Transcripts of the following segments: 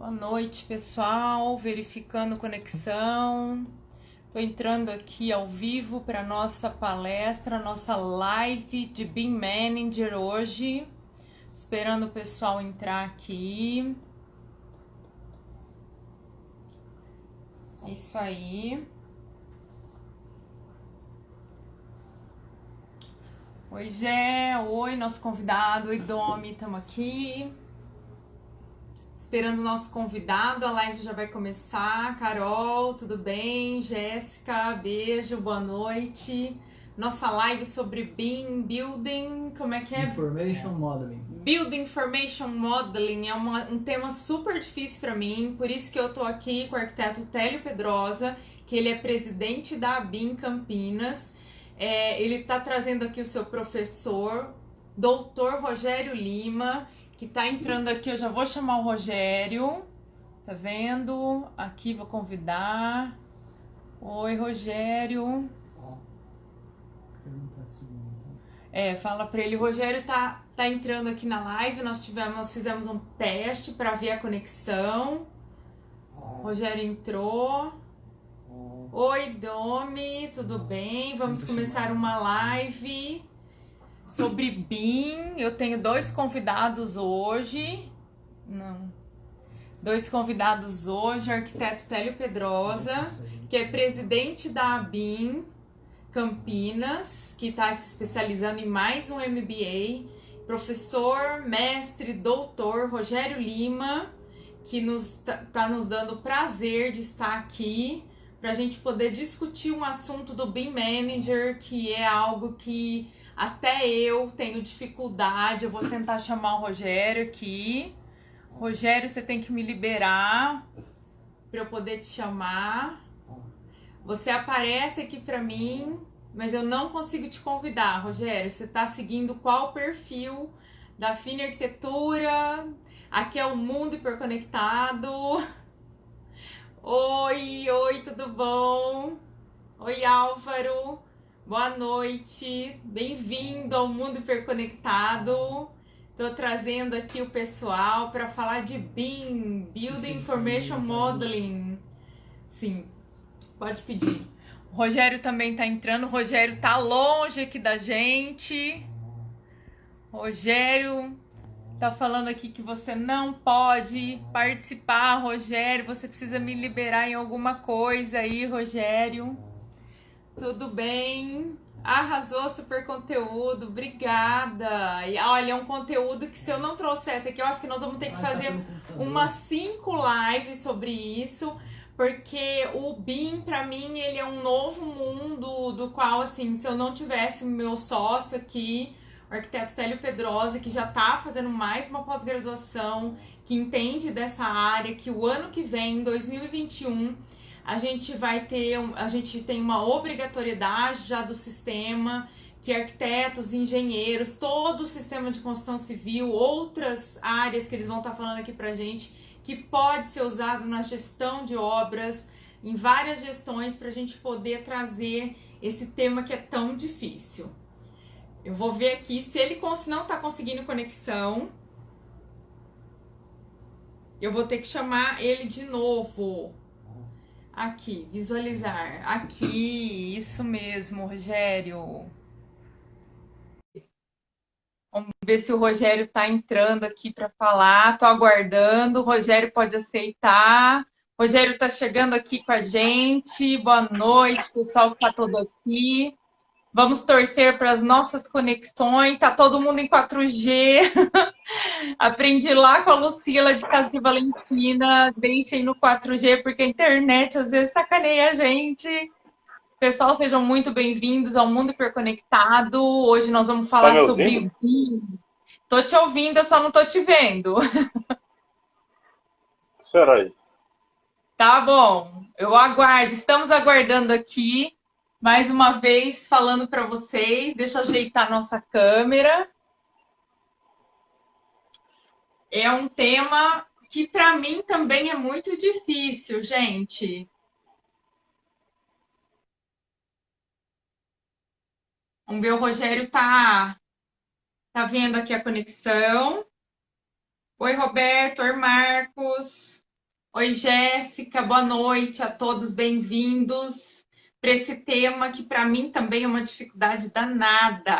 Boa noite, pessoal. Verificando conexão. Estou entrando aqui ao vivo para nossa palestra, nossa live de BIM Manager hoje. Esperando o pessoal entrar aqui. Isso aí. Oi, Gé. Oi, nosso convidado. Oi, Domi. Estamos aqui. Esperando o nosso convidado, a live já vai começar. Carol, tudo bem? Jéssica, beijo, boa noite. Nossa live sobre BIM, Building, como é que é? Information Modeling. Building Information Modeling é um tema super difícil para mim, por isso que eu tô aqui com o arquiteto Télio Pedrosa, que ele é presidente da BIM Campinas. Ele tá trazendo aqui o seu professor, doutor Rogério Lima, que tá entrando aqui. Eu já vou chamar o Rogério, tá vendo? Aqui vou convidar. Oi, Rogério. Ele não tá te seguindo. Fala pra ele. O Rogério tá entrando aqui na live. Nós fizemos um teste para ver a conexão. O Rogério entrou. Oi, Domi, tudo bem? Vamos começar uma live sobre BIM. Eu tenho dois convidados hoje. Dois convidados hoje, o arquiteto Télio Pedrosa, que é presidente da BIM Campinas, que está se especializando em mais um MBA, professor, mestre, doutor Rogério Lima, que está nos dando o prazer de estar aqui para a gente poder discutir um assunto do BIM Manager, que é algo que até eu tenho dificuldade. Eu vou tentar chamar o Rogério aqui. Rogério, você tem que me liberar para eu poder te chamar. Você aparece aqui para mim, mas eu não consigo te convidar, Rogério. Você está seguindo qual perfil da Fine Arquitetura? Aqui é o Mundo Hiperconectado. Oi, tudo bom? Oi, Álvaro. Boa noite. Bem-vindo ao Mundo Hiperconectado. Estou trazendo aqui o pessoal para falar de BIM, Building Information Modeling. Sim, pode pedir. O Rogério também está entrando. O Rogério está longe aqui da gente. Rogério tá falando aqui que você não pode participar, Rogério. Você precisa me liberar em alguma coisa aí, Rogério. Tudo bem? Arrasou, super conteúdo, obrigada. E olha, é um conteúdo que se eu não trouxesse aqui, eu acho que nós vamos ter que fazer umas 5 lives sobre isso, porque o BIM, pra mim, ele é um novo mundo do qual, assim, se eu não tivesse meu sócio aqui, o arquiteto Télio Pedrosa, que já tá fazendo mais uma pós-graduação, que entende dessa área, que o ano que vem, em 2021, a gente tem uma obrigatoriedade já do sistema, que arquitetos, engenheiros, todo o sistema de construção civil, outras áreas que eles vão estar falando aqui pra gente, que pode ser usado na gestão de obras, em várias gestões, para a gente poder trazer esse tema que é tão difícil. Eu vou ver aqui se ele não está conseguindo conexão. Eu vou ter que chamar ele de novo. Aqui, visualizar. Aqui, isso mesmo, Rogério. Vamos ver se o Rogério está entrando aqui para falar. Estou aguardando. O Rogério pode aceitar. O Rogério está chegando aqui com a gente. Boa noite, pessoal que está todo aqui. Vamos torcer para as nossas conexões. Tá todo mundo em 4G. Aprendi lá com a Lucila de Casa de Valentina. Deixem no 4G, porque a internet às vezes sacaneia a gente. Pessoal, sejam muito bem-vindos ao Mundo Hiperconectado. Hoje nós vamos falar sobre BIM. Tô te ouvindo, eu só não tô te vendo. Espera aí. Tá bom, eu aguardo. Estamos aguardando aqui, mais uma vez, falando para vocês. Deixa eu ajeitar nossa câmera. É um tema que para mim também é muito difícil, gente. Vamos ver, o Rogério tá vendo aqui a conexão. Oi, Roberto. Oi, Marcos. Oi, Jéssica, boa noite a todos, bem-vindos para esse tema que para mim também é uma dificuldade danada.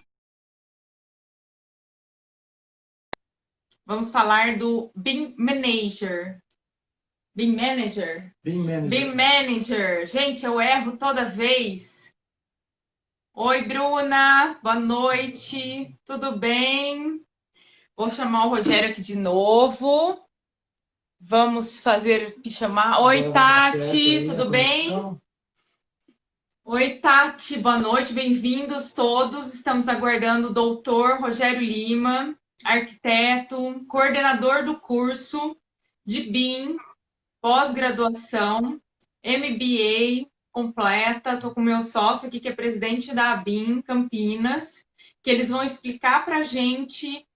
Vamos falar do BIM Manager. BIM Manager? Bem BIM manager. Manager. Gente, eu erro toda vez. Oi, Bruna, boa noite, tudo bem? Vou chamar o Rogério aqui de novo. Vamos fazer chamar. Oi, Agora vai dar certo Tati, aí a tudo bem? conexão. Oi, Tati, boa noite, bem-vindos todos. Estamos aguardando o doutor Rogério Lima, arquiteto, coordenador do curso de BIM, pós-graduação, MBA completa. Estou com o meu sócio aqui, que é presidente da BIM Campinas, que eles vão explicar para a gente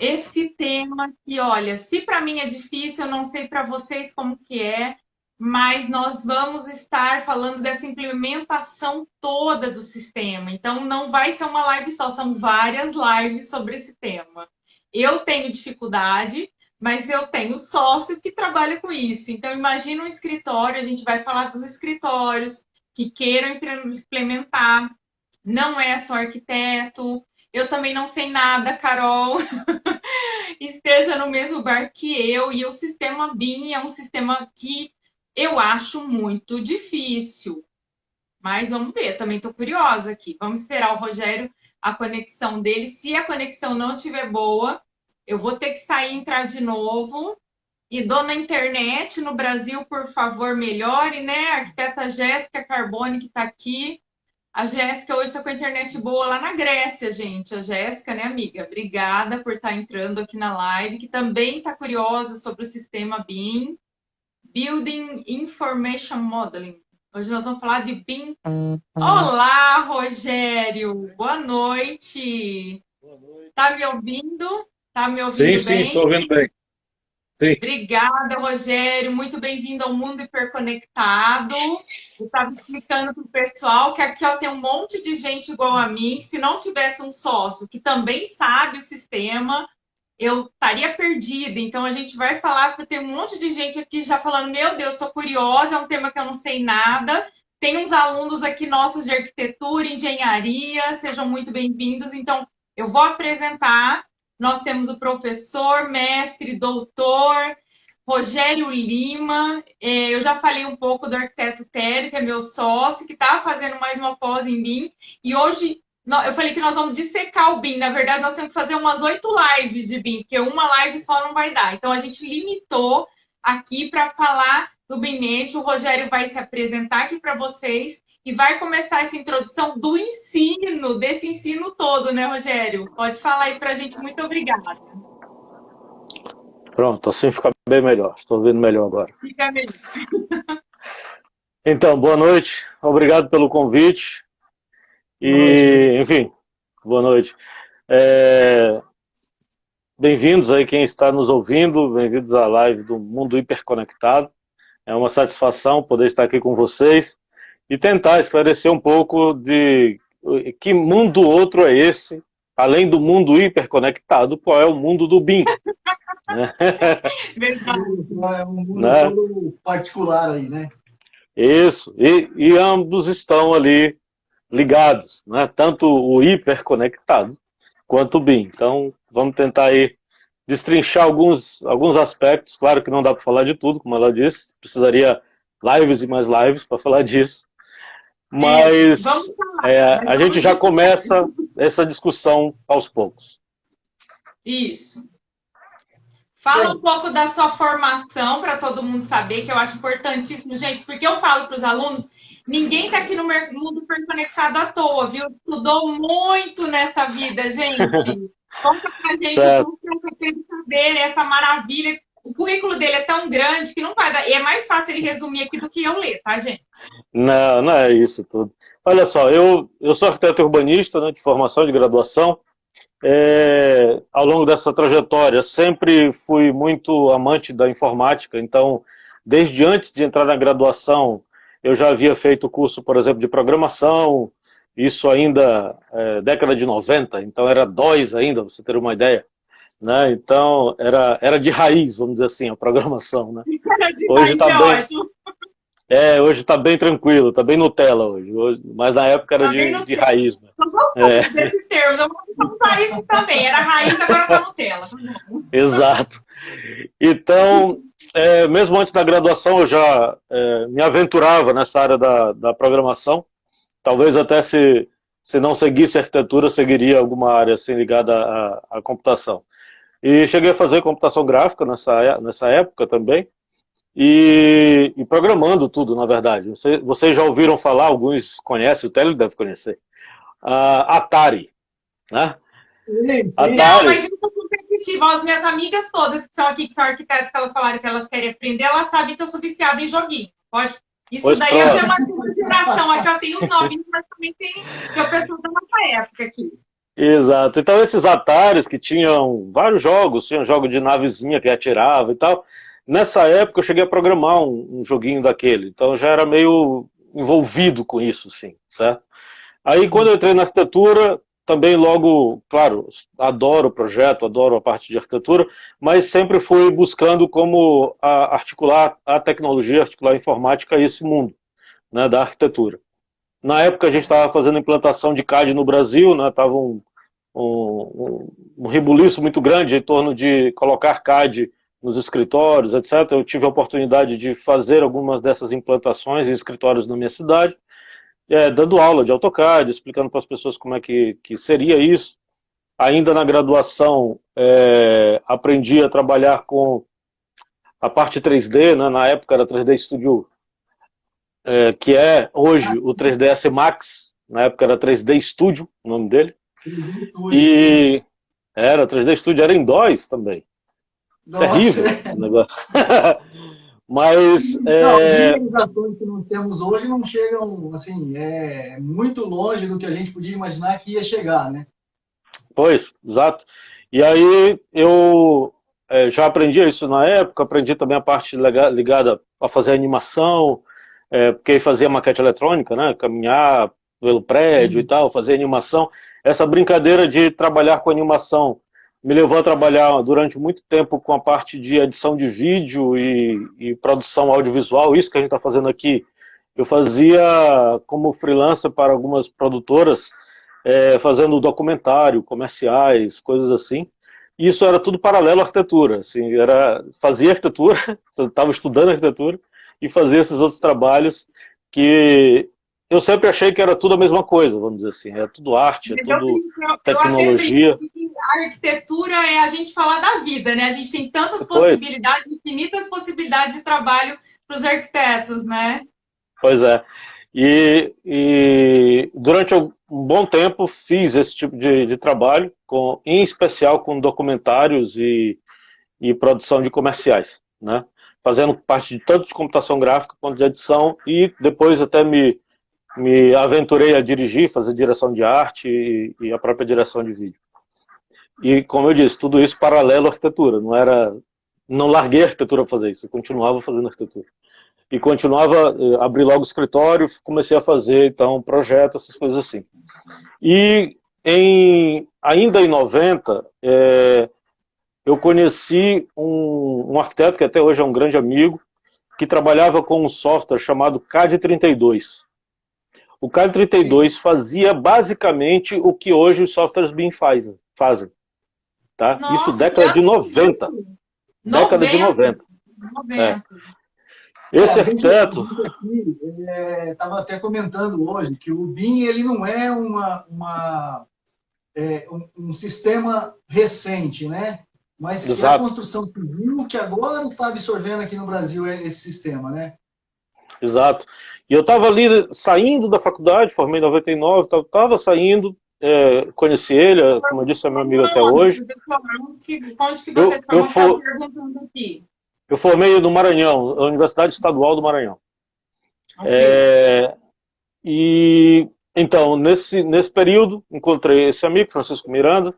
esse tema que, olha, se para mim é difícil, eu não sei para vocês como que é, mas nós vamos estar falando dessa implementação toda do sistema. Então, não vai ser uma live só, são várias lives sobre esse tema. Eu tenho dificuldade, mas eu tenho sócio que trabalha com isso. Então, imagina um escritório, a gente vai falar dos escritórios que queiram implementar. Não é só arquiteto, eu também não sei nada, Carol, esteja no mesmo barco que eu. E o sistema BIM é um sistema que eu acho muito difícil. Mas vamos ver, também estou curiosa aqui. Vamos esperar o Rogério, a conexão dele. Se a conexão não estiver boa, eu vou ter que sair e entrar de novo. E dona internet no Brasil, por favor, melhore, né? A arquiteta Jéssica Carbone, que está aqui. A Jéssica hoje está com a internet boa lá na Grécia, gente. A Jéssica, né, amiga? Obrigada por estar entrando aqui na live, que também está curiosa sobre o sistema BIM, Building Information Modeling. Hoje nós vamos falar de BIM. Olá, Rogério! Boa noite! Boa noite. Tá me ouvindo? Tá me Sim, ouvindo sim, estou bem? ouvindo bem. Sim. Obrigada, Rogério. Muito bem-vindo ao Mundo Hiperconectado. Eu estava explicando para o pessoal que aqui ó, tem um monte de gente igual a mim, que se não tivesse um sócio que também sabe o sistema, eu estaria perdida. Então, a gente vai falar, porque tem um monte de gente aqui já falando, meu Deus, estou curiosa, é um tema que eu não sei nada. Tem uns alunos aqui nossos de arquitetura, engenharia, sejam muito bem-vindos. Então, eu vou apresentar. Nós temos o professor, mestre, doutor, Rogério Lima. Eu já falei um pouco do arquiteto Tério, que é meu sócio, que está fazendo mais uma pós em BIM. E hoje eu falei que nós vamos dissecar o BIM. Na verdade, nós temos que fazer umas 8 lives de BIM, porque uma live só não vai dar. Então, a gente limitou aqui para falar do BIM. O Rogério vai se apresentar aqui para vocês e vai começar essa introdução do ensino, desse ensino todo, né, Rogério? Pode falar aí para a gente. Muito obrigada. Pronto, assim fica bem melhor. Estou ouvindo melhor agora. Fica melhor. Então, boa noite. Obrigado pelo convite. E, enfim, boa noite. Bem-vindos aí quem está nos ouvindo, bem-vindos à live do Mundo Hiperconectado. É uma satisfação poder estar aqui com vocês e tentar esclarecer um pouco de que mundo outro é esse, além do mundo hiperconectado, qual é o mundo do BIM. É um mundo Né? todo particular aí, né? Isso, e ambos estão ali ligados, né? Tanto o hiperconectado quanto o BIM. Então, vamos tentar aí destrinchar alguns aspectos. Claro que não dá para falar de tudo, como ela disse, precisaria lives e mais lives para falar disso. Mas a gente já começa essa discussão aos poucos. Isso. Fala um pouco da sua formação para todo mundo saber, que eu acho importantíssimo, gente, porque eu falo para os alunos, ninguém está aqui no mundo hiperconectado à toa, viu? Estudou muito nessa vida, gente. Conta pra gente tudo que você tem que saber, essa maravilha. O currículo dele é tão grande que não vai dar. E é mais fácil ele resumir aqui do que eu ler, tá, gente? Não, não é isso tudo. Olha só, eu sou arquiteto urbanista, né, de formação, de graduação. Ao longo dessa trajetória, sempre fui muito amante da informática, então, desde antes de entrar na graduação, eu já havia feito curso, por exemplo, de programação, isso ainda década de 90, então era DOS ainda, pra você ter uma ideia. né? Então era de raiz, vamos dizer assim, a programação, né? Hoje está É bem, ótimo. hoje está bem tranquilo, está bem Nutella hoje, mas na época era Tá bem de Nutella. raiz, né? Não gostamos desses termos, eu vou usar isso também. Era raiz, agora tá Nutella. Exato. Então, mesmo antes da graduação, eu já me aventurava nessa área da programação. Talvez até se não seguisse arquitetura, seguiria alguma área assim ligada à computação. E cheguei a fazer computação gráfica nessa época também, e programando tudo, na verdade. Vocês já ouviram falar, alguns conhecem, o Télio deve conhecer, Atari, né? Não, mas Atari, eu sou competitiva. As minhas amigas todas que são aqui, que são arquitetas, que elas falaram que elas querem aprender, elas sabem que eu sou viciada em joguinho. Pode. Isso pois daí é pronto. uma geração. Aqui já tem os novinhos, mas também tem o pessoal da nossa época aqui. Exato. Então esses Ataris que tinham vários jogos, tinha um jogo de navezinha que atirava e tal. Nessa época eu cheguei a programar um joguinho daquele, então eu já era meio envolvido com isso, sim, certo? Aí quando eu entrei na arquitetura, também logo, claro, adoro o projeto, adoro a parte de arquitetura, mas sempre fui buscando como articular a tecnologia, articular a informática a esse mundo, né, da arquitetura. Na época a gente estava fazendo implantação de CAD no Brasil, né, estava um rebuliço muito grande em torno de colocar CAD nos escritórios, etc. Eu tive a oportunidade de fazer algumas dessas implantações em escritórios na minha cidade, dando aula de AutoCAD, explicando para as pessoas como é que seria isso. Ainda na graduação, aprendi a trabalhar com a parte 3D, né? Na época era 3D Studio, que é hoje o 3ds Max, na época era 3D Studio, o nome dele. E era 3D Studio, era em DOS também. Nossa. Terrível o negócio. Mas as organizações que nós temos hoje não chegam, assim, muito longe do que a gente podia imaginar que ia chegar, né? Pois, exato. E aí eu já aprendi isso na época, aprendi também a parte ligada a fazer animação, porque fazia maquete eletrônica, né? Caminhar pelo prédio e tal, fazer animação. Essa brincadeira de trabalhar com animação me levou a trabalhar durante muito tempo com a parte de edição de vídeo e produção audiovisual, isso que a gente está fazendo aqui. Eu fazia como freelancer para algumas produtoras, fazendo documentário, comerciais, coisas assim. E isso era tudo paralelo à arquitetura. Assim, fazia arquitetura, estava estudando arquitetura e fazia esses outros trabalhos que eu sempre achei que era tudo a mesma coisa, vamos dizer assim. É tudo arte, é tudo tecnologia. A arquitetura é a gente falar da vida, né? A gente tem tantas possibilidades, infinitas possibilidades de trabalho para os arquitetos, né? Pois é. E durante um bom tempo fiz esse tipo de trabalho, em especial com documentários e produção de comerciais, né? Fazendo parte de tanto de computação gráfica quanto de edição, e depois até me aventurei a dirigir, fazer direção de arte e a própria direção de vídeo. E, como eu disse, tudo isso paralelo à arquitetura. Não larguei a arquitetura para fazer isso, eu continuava fazendo arquitetura. E continuava, abri logo o escritório, comecei a fazer, então, projeto, essas coisas assim. E, ainda em 90, eu conheci um arquiteto, que até hoje é um grande amigo, que trabalhava com um software chamado CAD 32. O CAD 32 fazia basicamente o que hoje os softwares BIM fazem. Tá? Nossa, isso década de 90. Década de 90. Esse arquiteto... Estava até comentando hoje que o BIM ele não é um sistema recente, né? Mas que Exato. a construção civil que agora está absorvendo aqui no Brasil esse sistema, né? Exato. E eu estava ali saindo da faculdade, formei em 99, estava saindo, conheci ele, como eu disse, é meu amigo até hoje. Onde que você está perguntando aqui? Eu formei no Maranhão, a Universidade Estadual do Maranhão. Okay. E então, nesse período, encontrei esse amigo, Francisco Miranda,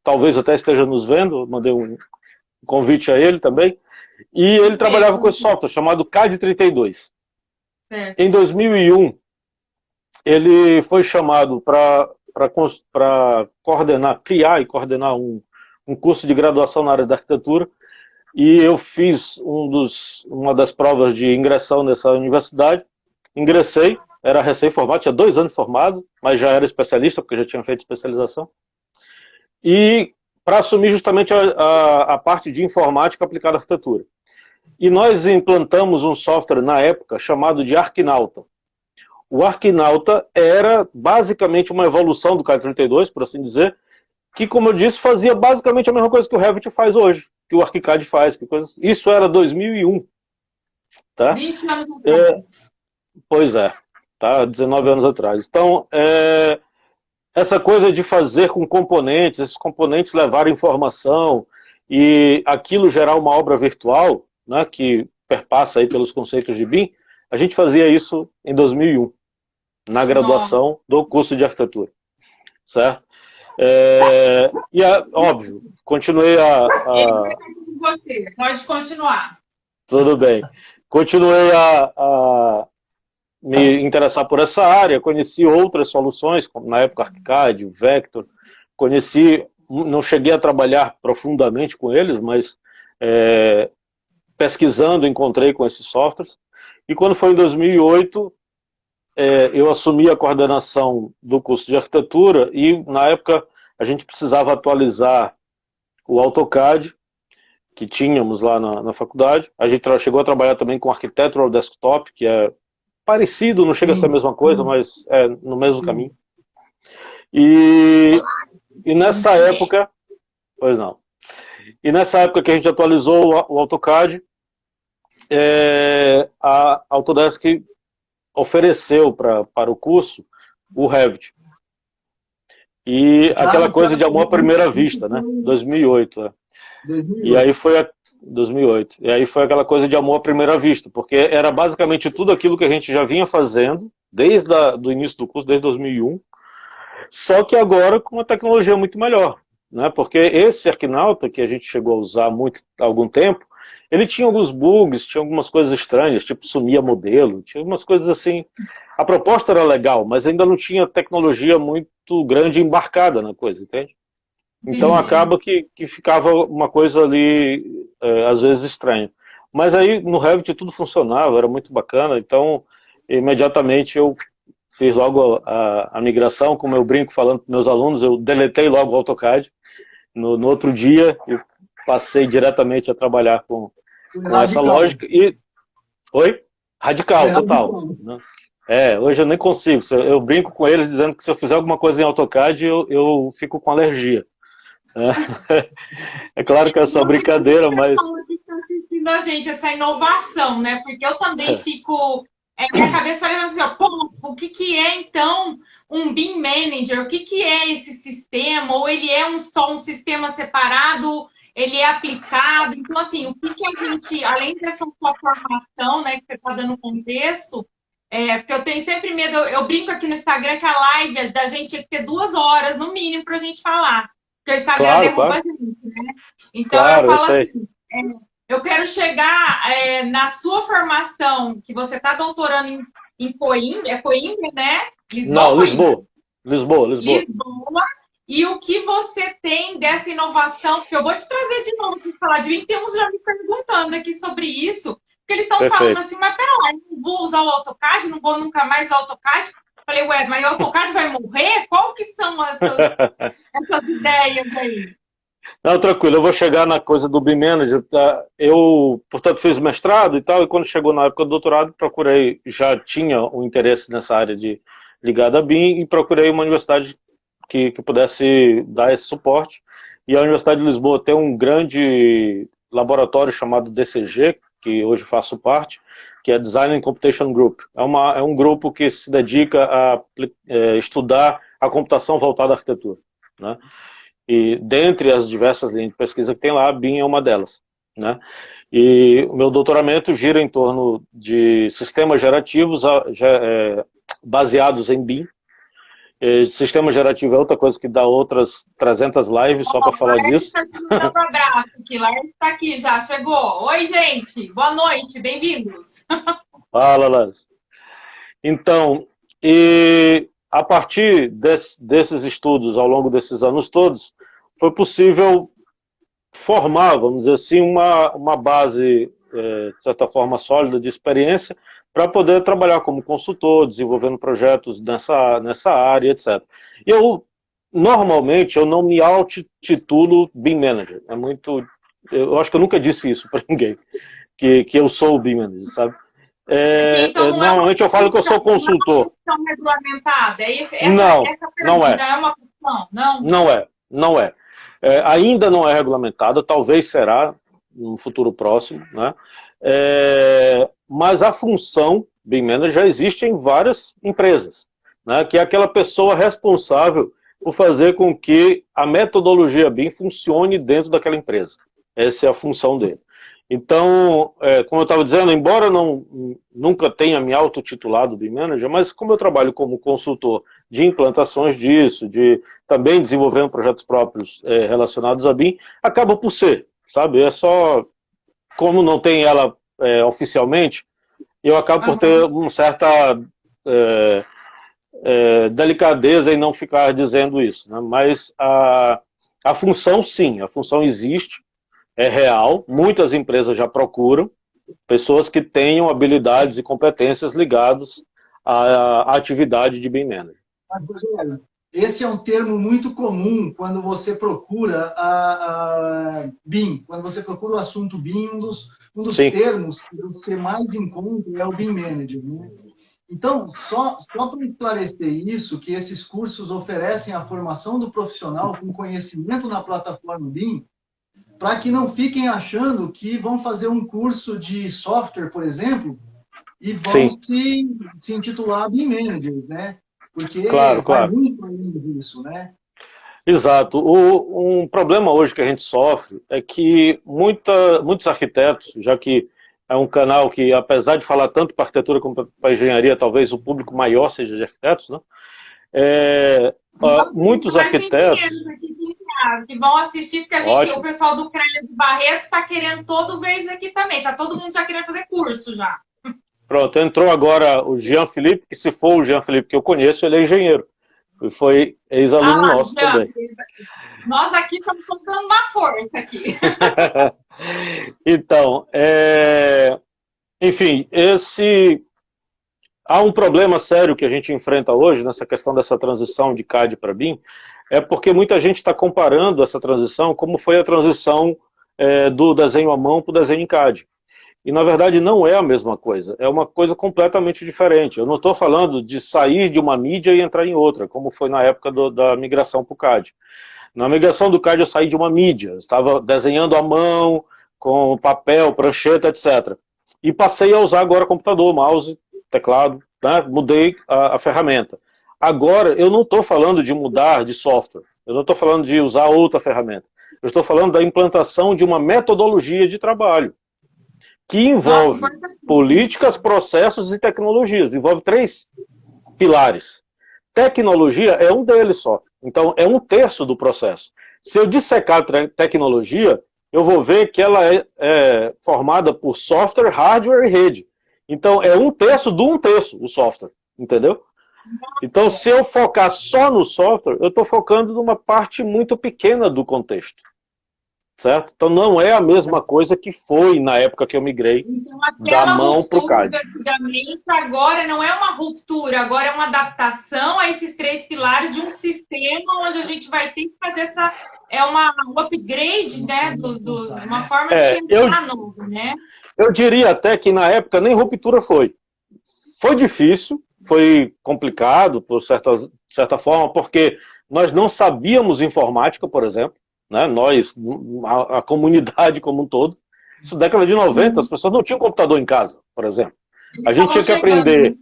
talvez até esteja nos vendo, mandei um convite a ele também, e ele trabalhava com esse software chamado CAD 32. Em 2001, ele foi chamado para criar e coordenar um um curso de graduação na área da arquitetura, e eu fiz uma das provas de ingressão nessa universidade, ingressei, era recém-formado, tinha 2 anos formado, mas já era especialista, porque já tinha feito especialização, e para assumir justamente a parte de informática aplicada à arquitetura. E nós implantamos um software na época chamado de Arquinauta. O Arquinauta era basicamente uma evolução do CAD-32, por assim dizer, que, como eu disse, fazia basicamente a mesma coisa que o Revit faz hoje, que o ArchiCAD faz. Isso era 2001. Tá? 20 anos atrás. Pois é, tá? 19 anos atrás. Então, essa coisa de fazer com componentes, esses componentes levarem informação e aquilo gerar uma obra virtual, né, que perpassa aí pelos conceitos de BIM, a gente fazia isso em 2001, na graduação do curso de arquitetura, certo? E, óbvio, continuei Você pode continuar. Tudo bem. Continuei a me interessar por essa área, conheci outras soluções, como na época ArchiCAD, Vector, não cheguei a trabalhar profundamente com eles, mas pesquisando encontrei com esses softwares, e quando foi em 2008, eu assumi a coordenação do curso de arquitetura, e na época a gente precisava atualizar o AutoCAD, que tínhamos lá na faculdade. A gente chegou a trabalhar também com Architectural Desktop, que é parecido, não chega a ser a mesma coisa, mas é no mesmo caminho. E nessa época, pois não. E nessa época que a gente atualizou o AutoCAD, a Autodesk ofereceu para o curso o Revit. E aquela coisa de amor à primeira vista, né? 2008. 2008. E aí foi 2008. E aí foi aquela coisa de amor à primeira vista, porque era basicamente tudo aquilo que a gente já vinha fazendo desde o início do curso, desde 2001, só que agora com uma tecnologia muito melhor, né? Porque esse Arquinauta, que a gente chegou a usar há algum tempo, ele tinha alguns bugs, tinha algumas coisas estranhas, tipo sumia modelo, tinha algumas coisas assim. A proposta era legal, mas ainda não tinha tecnologia muito grande embarcada na coisa, entende? Então acaba que ficava uma coisa ali, às vezes, estranha. Mas aí no Revit tudo funcionava, era muito bacana, então imediatamente eu fiz logo a migração, como eu brinco falando para meus alunos, eu deletei logo o AutoCAD no outro dia e passei diretamente a trabalhar com essa lógica. Oi? Radical, total. Radical. Hoje eu nem consigo, eu brinco com eles dizendo que se eu fizer alguma coisa em AutoCAD eu fico com alergia. É claro que é só brincadeira, mas... A gente, essa inovação, né? Porque eu também fico... minha cabeça falando assim, ó, pô, o que é, então, um BIM Manager? O que é esse sistema? Ou ele é só um sistema separado, ele é aplicado? Então, assim, o que a gente, além dessa sua formação, né, que você está dando contexto, porque eu tenho sempre medo, eu brinco aqui no Instagram que a live da gente tinha que ter 2 horas, no mínimo, para a gente falar. Porque o Instagram derruba a gente, né? Então, eu falo assim, eu quero chegar na sua formação, que você está doutorando em Coimbra, Coimbra, né? Lisboa. E o que você tem dessa inovação, porque eu vou te trazer de novo para falar de 21 já me perguntando aqui sobre isso, porque eles estão falando assim, mas peraí, não vou usar o AutoCAD, não vou nunca mais usar o AutoCAD. Falei, mas o AutoCAD vai morrer? Qual que são essas ideias aí? Não, tranquilo, eu vou chegar na coisa do BIM Manager. Tá? Eu, portanto, fiz mestrado e tal, e quando chegou na época do doutorado, já tinha um interesse nessa área ligada a BIM, e procurei uma universidade que pudesse dar esse suporte. E a Universidade de Lisboa tem um grande laboratório chamado DCG, que hoje faço parte, que é Design and Computation Group. É um grupo que se dedica a estudar a computação voltada à arquitetura, né? E dentre as diversas linhas de pesquisa que tem lá, a BIM é uma delas, né? E o meu doutoramento gira em torno de sistemas gerativos baseados em BIM. Sistema gerativo é outra coisa que dá outras 300 lives só para falar disso. Um abraço aqui, Laércio está aqui já, chegou. Oi, gente, boa noite, bem-vindos. Fala, Laércio. Então, a partir desses estudos, ao longo desses anos todos, foi possível formar, vamos dizer assim, uma base, de certa forma, sólida de experiência para poder trabalhar como consultor, desenvolvendo projetos nessa área, etc. Normalmente, eu não me auto-titulo BIM Manager. Eu acho que eu nunca disse isso para ninguém, que eu sou o BIM Manager, sabe? Sim, então Normalmente eu falo que eu sou consultor. Não é uma profissão regulamentada? Não, Essa não é. pergunta é uma profissão? Não? Não é. Ainda não é regulamentada, talvez será no futuro próximo, né? Mas a função BIM Manager já existe em várias empresas, né? Que é aquela pessoa responsável por fazer com que a metodologia BIM funcione dentro daquela empresa. Essa é a função dele. Então, como eu estava dizendo, embora nunca tenha me autotitulado BIM Manager, mas como eu trabalho como consultor de implantações disso, de também desenvolvendo projetos próprios relacionados a BIM, acaba por ser, sabe? É só, como não tem ela oficialmente, eu acabo por ter uma certa delicadeza em não ficar dizendo isso, né? Mas a função, sim, a função existe, é real, muitas empresas já procuram pessoas que tenham habilidades e competências ligadas à atividade de BIM Manager. Esse é um termo muito comum quando você procura a BIM, quando você procura o assunto BIM, um dos termos que você mais encontra é o BIM Manager, né? Então, só para esclarecer isso, que esses cursos oferecem a formação do profissional com conhecimento na plataforma BIM, para que não fiquem achando que vão fazer um curso de software, por exemplo, e vão se intitular BIM Managers, né? Porque vai muito além disso, né? Exato. Um problema hoje que a gente sofre é que muitos arquitetos, já que é um canal que, apesar de falar tanto para arquitetura como para engenharia, talvez o público maior seja de arquitetos, né? Muitos arquitetos... Que vão assistir, porque o pessoal do CREA de Barretos está querendo todo mês aqui também. Está todo mundo já querendo fazer curso já. Pronto, entrou agora o Jean Felipe, que se for o Jean Felipe que eu conheço, ele é engenheiro. E foi ex-aluno nosso também. Nós aqui estamos dando uma força aqui. Então, enfim, há um problema sério que a gente enfrenta hoje nessa questão dessa transição de CAD para BIM, é porque muita gente está comparando essa transição como foi a transição do desenho à mão para o desenho em CAD. E, na verdade, não é a mesma coisa. É uma coisa completamente diferente. Eu não estou falando de sair de uma mídia e entrar em outra, como foi na época da migração para o CAD. Na migração do CAD eu saí de uma mídia. Eu estava desenhando à mão, com papel, prancheta, etc. E passei a usar agora computador, mouse, teclado, né? Mudei a ferramenta. Agora, eu não estou falando de mudar de software. Eu não estou falando de usar outra ferramenta. Eu estou falando da implantação de uma metodologia de trabalho, que envolve políticas, processos e tecnologias. Envolve 3 pilares. Tecnologia é um deles só. Então, é 1/3 do processo. Se eu dissecar tecnologia, eu vou ver que ela é formada por software, hardware e rede. Então, é 1/3 do 1/3 o software. Entendeu? Então, se eu focar só no software, eu estou focando numa parte muito pequena do contexto. Certo? Então não é a mesma coisa que foi na época que eu migrei da mão para o CAD. Antigamente, agora não é uma ruptura, agora é uma adaptação a esses 3 pilares de um sistema onde a gente vai ter que fazer um upgrade, né, uma forma de pensar novo, né? Eu diria até que na época nem ruptura foi. Foi difícil, foi complicado, por certa forma, porque nós não sabíamos informática, por exemplo. Né? Nós, a comunidade como um todo, isso década de 90, as pessoas não tinham computador em casa, por exemplo. A gente tinha que aprender,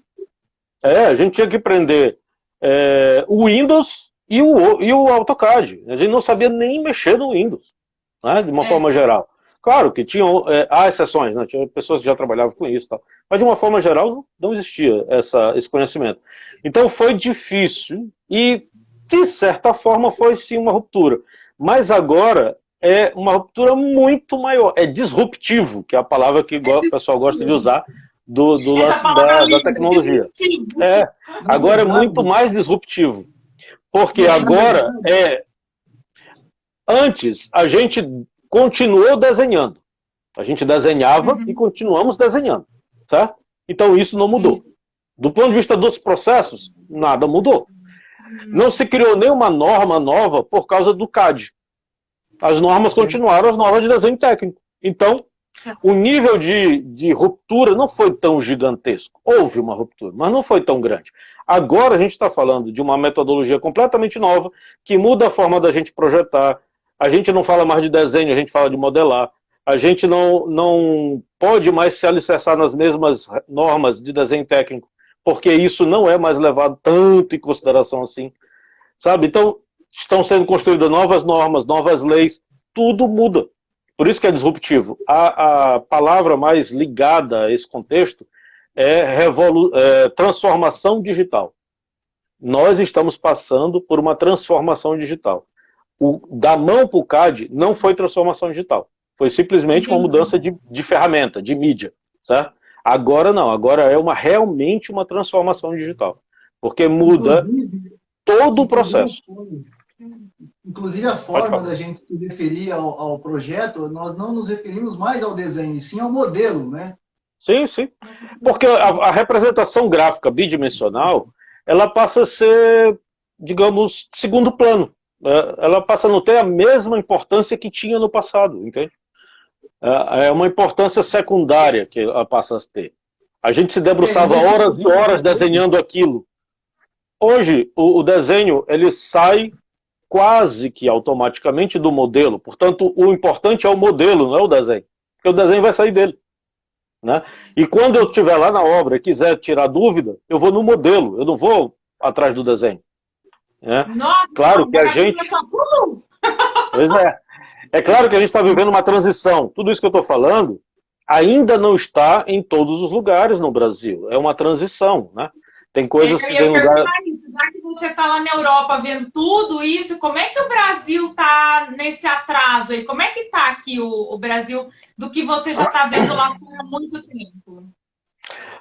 o Windows e o AutoCAD. A gente não sabia nem mexer no Windows, né? De uma forma geral. Claro que há exceções, né? Tinha pessoas que já trabalhavam com isso, tal, mas de uma forma geral não existia esse conhecimento. Então foi difícil e, de certa forma, foi sim uma ruptura. Mas agora é uma ruptura muito maior. É disruptivo, que é a palavra que o pessoal gosta de usar do lance da tecnologia. Agora é muito mais disruptivo. Porque agora antes, a gente continuou desenhando. A gente desenhava e continuamos desenhando, certo? Então isso não mudou. Do ponto de vista dos processos, nada mudou. Não se criou nenhuma norma nova por causa do CAD. As normas continuaram as normas de desenho técnico. Então, o nível de ruptura não foi tão gigantesco. Houve uma ruptura, mas não foi tão grande. Agora a gente está falando de uma metodologia completamente nova, que muda a forma da gente projetar. A gente não fala mais de desenho, a gente fala de modelar. A gente não pode mais se alicerçar nas mesmas normas de desenho técnico, porque isso não é mais levado tanto em consideração assim. Sabe? Então, estão sendo construídas novas normas, novas leis, tudo muda. Por isso que é disruptivo. A palavra mais ligada a esse contexto é transformação digital. Nós estamos passando por uma transformação digital. Da mão para o CAD não foi transformação digital. Foi simplesmente uma mudança de ferramenta, de mídia. Certo? Agora não, agora é realmente uma transformação digital. Porque muda todo o processo. Inclusive a forma da gente se referir ao projeto, nós não nos referimos mais ao desenho, e sim ao modelo, né? Sim, sim. Porque a representação gráfica bidimensional, ela passa a ser, digamos, segundo plano. Ela passa a não ter a mesma importância que tinha no passado, entende? É uma importância secundária que ela passa a ter. A gente se debruçava horas e horas desenhando aquilo. Hoje, o desenho, ele sai quase que automaticamente do modelo. Portanto, o importante é o modelo, não é o desenho. Porque o desenho vai sair dele. Né? E quando eu estiver lá na obra e quiser tirar dúvida, eu vou no modelo, eu não vou atrás do desenho. Né? Nossa, claro que a gente... Pois é. É claro que a gente está vivendo uma transição. Tudo isso que eu estou falando ainda não está em todos os lugares no Brasil. É uma transição, né? Tem coisas que tem lugar... Já que você está lá na Europa vendo tudo isso, como é que o Brasil está nesse atraso aí? Como é que está aqui o Brasil do que você já está vendo lá há muito tempo?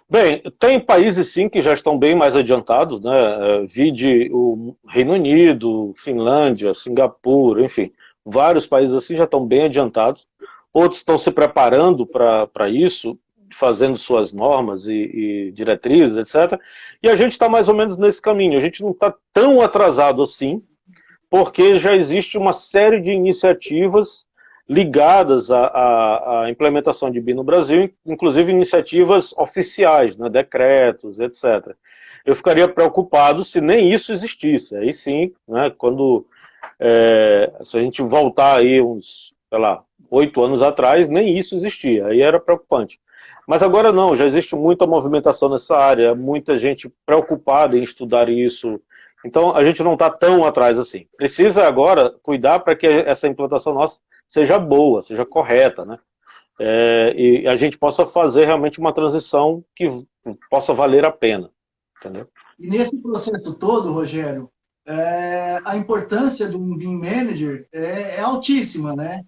Bem, tem países sim que já estão bem mais adiantados, né? Vide o Reino Unido, Finlândia, Singapura, enfim. Vários países assim já estão bem adiantados. Outros estão se preparando para isso, fazendo suas normas e diretrizes, etc. E a gente está mais ou menos nesse caminho. A gente não está tão atrasado assim, porque já existe uma série de iniciativas ligadas à implementação de BIM no Brasil, inclusive iniciativas oficiais, né, decretos, etc. Eu ficaria preocupado se nem isso existisse. Aí sim, né, se a gente voltar aí uns, sei lá, 8 anos atrás, nem isso existia. Aí era preocupante. Mas agora não, já existe muita movimentação nessa área, muita gente preocupada em estudar isso. Então a gente não está tão atrás assim. Precisa agora cuidar para que essa implantação nossa seja boa, seja correta, né? E a gente possa fazer realmente uma transição que possa valer a pena. Entendeu? E nesse processo todo, Rogério, a importância do BIM Manager é altíssima, né?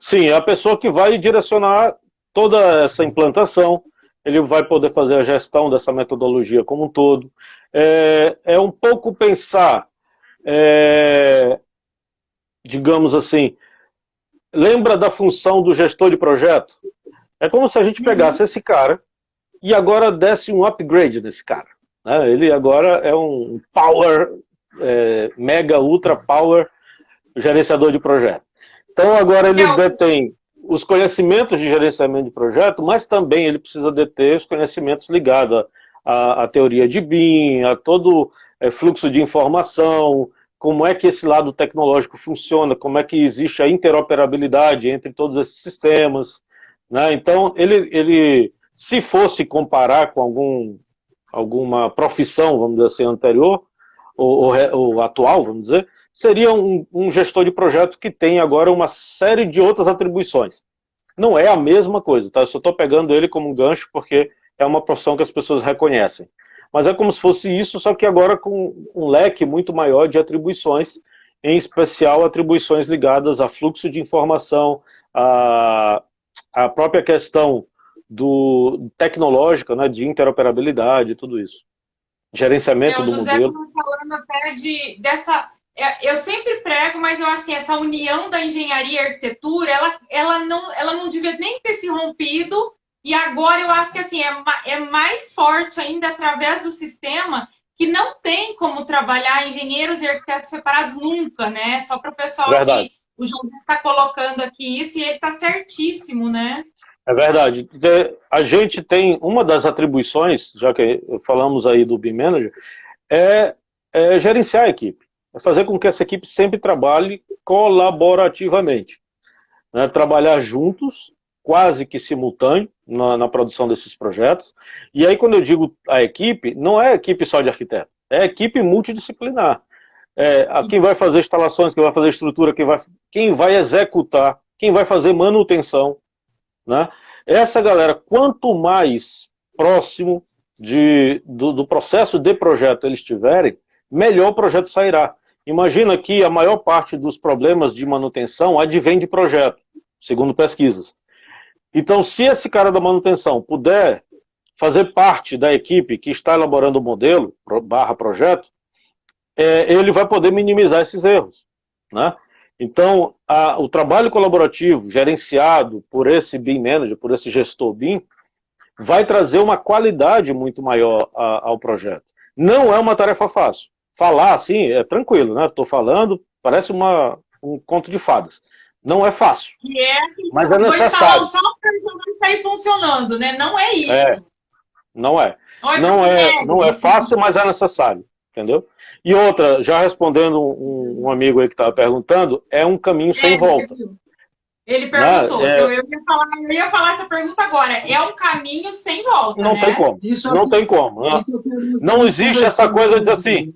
Sim, é a pessoa que vai direcionar toda essa implantação, ele vai poder fazer a gestão dessa metodologia como um todo. É um pouco pensar, digamos assim, lembra da função do gestor de projeto? É como se a gente pegasse esse cara e agora desse um upgrade nesse cara. Né? Ele agora é um power, mega, ultra power gerenciador de projeto. Então agora ele detém os conhecimentos de gerenciamento de projeto, mas também ele precisa deter os conhecimentos ligados à teoria de BIM, a todo fluxo de informação, como é que esse lado tecnológico funciona, como é que existe a interoperabilidade entre todos esses sistemas. Né? Então, ele, se fosse comparar com alguma profissão, vamos dizer assim, anterior, ou atual, vamos dizer, seria um gestor de projeto que tem agora uma série de outras atribuições. Não é a mesma coisa, tá? Eu só estou pegando ele como um gancho porque é uma profissão que as pessoas reconhecem. Mas é como se fosse isso, só que agora com um leque muito maior de atribuições, em especial atribuições ligadas a fluxo de informação, a própria questão tecnológica, né, de interoperabilidade, tudo isso. Gerenciamento do modelo. O José está falando até dessa eu sempre prego, mas eu acho assim, essa união da engenharia e arquitetura, ela não devia nem ter se rompido, e agora eu acho que assim, é mais forte ainda através do sistema, que não tem como trabalhar engenheiros e arquitetos separados nunca, né? Só para o pessoal Verdade. aqui, o João está colocando aqui isso, e ele está certíssimo, né? É verdade. A gente tem uma das atribuições, já que falamos aí do BIM Manager, é gerenciar a equipe. É fazer com que essa equipe sempre trabalhe colaborativamente. Né? Trabalhar juntos, quase que simultâneo, na produção desses projetos. E aí, quando eu digo a equipe, não é a equipe só de arquiteto, é a equipe multidisciplinar. Quem vai fazer instalações, quem vai fazer estrutura, quem vai executar, quem vai fazer manutenção. Né? Essa galera, quanto mais próximo do processo de projeto eles estiverem, melhor o projeto sairá. Imagina que a maior parte dos problemas de manutenção advém de projeto, segundo pesquisas. Então, se esse cara da manutenção puder fazer parte da equipe que está elaborando o modelo, projeto, ele vai poder minimizar esses erros. Né? Então, o trabalho colaborativo, gerenciado por esse BIM Manager, por esse gestor BIM, vai trazer uma qualidade muito maior ao projeto. Não é uma tarefa fácil. Falar assim é tranquilo, né? Estou falando, parece um conto de fadas. Não é fácil, mas é necessário. Só para sair funcionando, né? Não é isso. Não é. Não é fácil, mas é necessário, entendeu? E outra, já respondendo um amigo aí que estava perguntando, é um caminho sem volta. Ele perguntou, eu ia falar essa pergunta agora. É um caminho sem volta, não, né? Tem como. Não tem como. Não existe essa coisa de assim.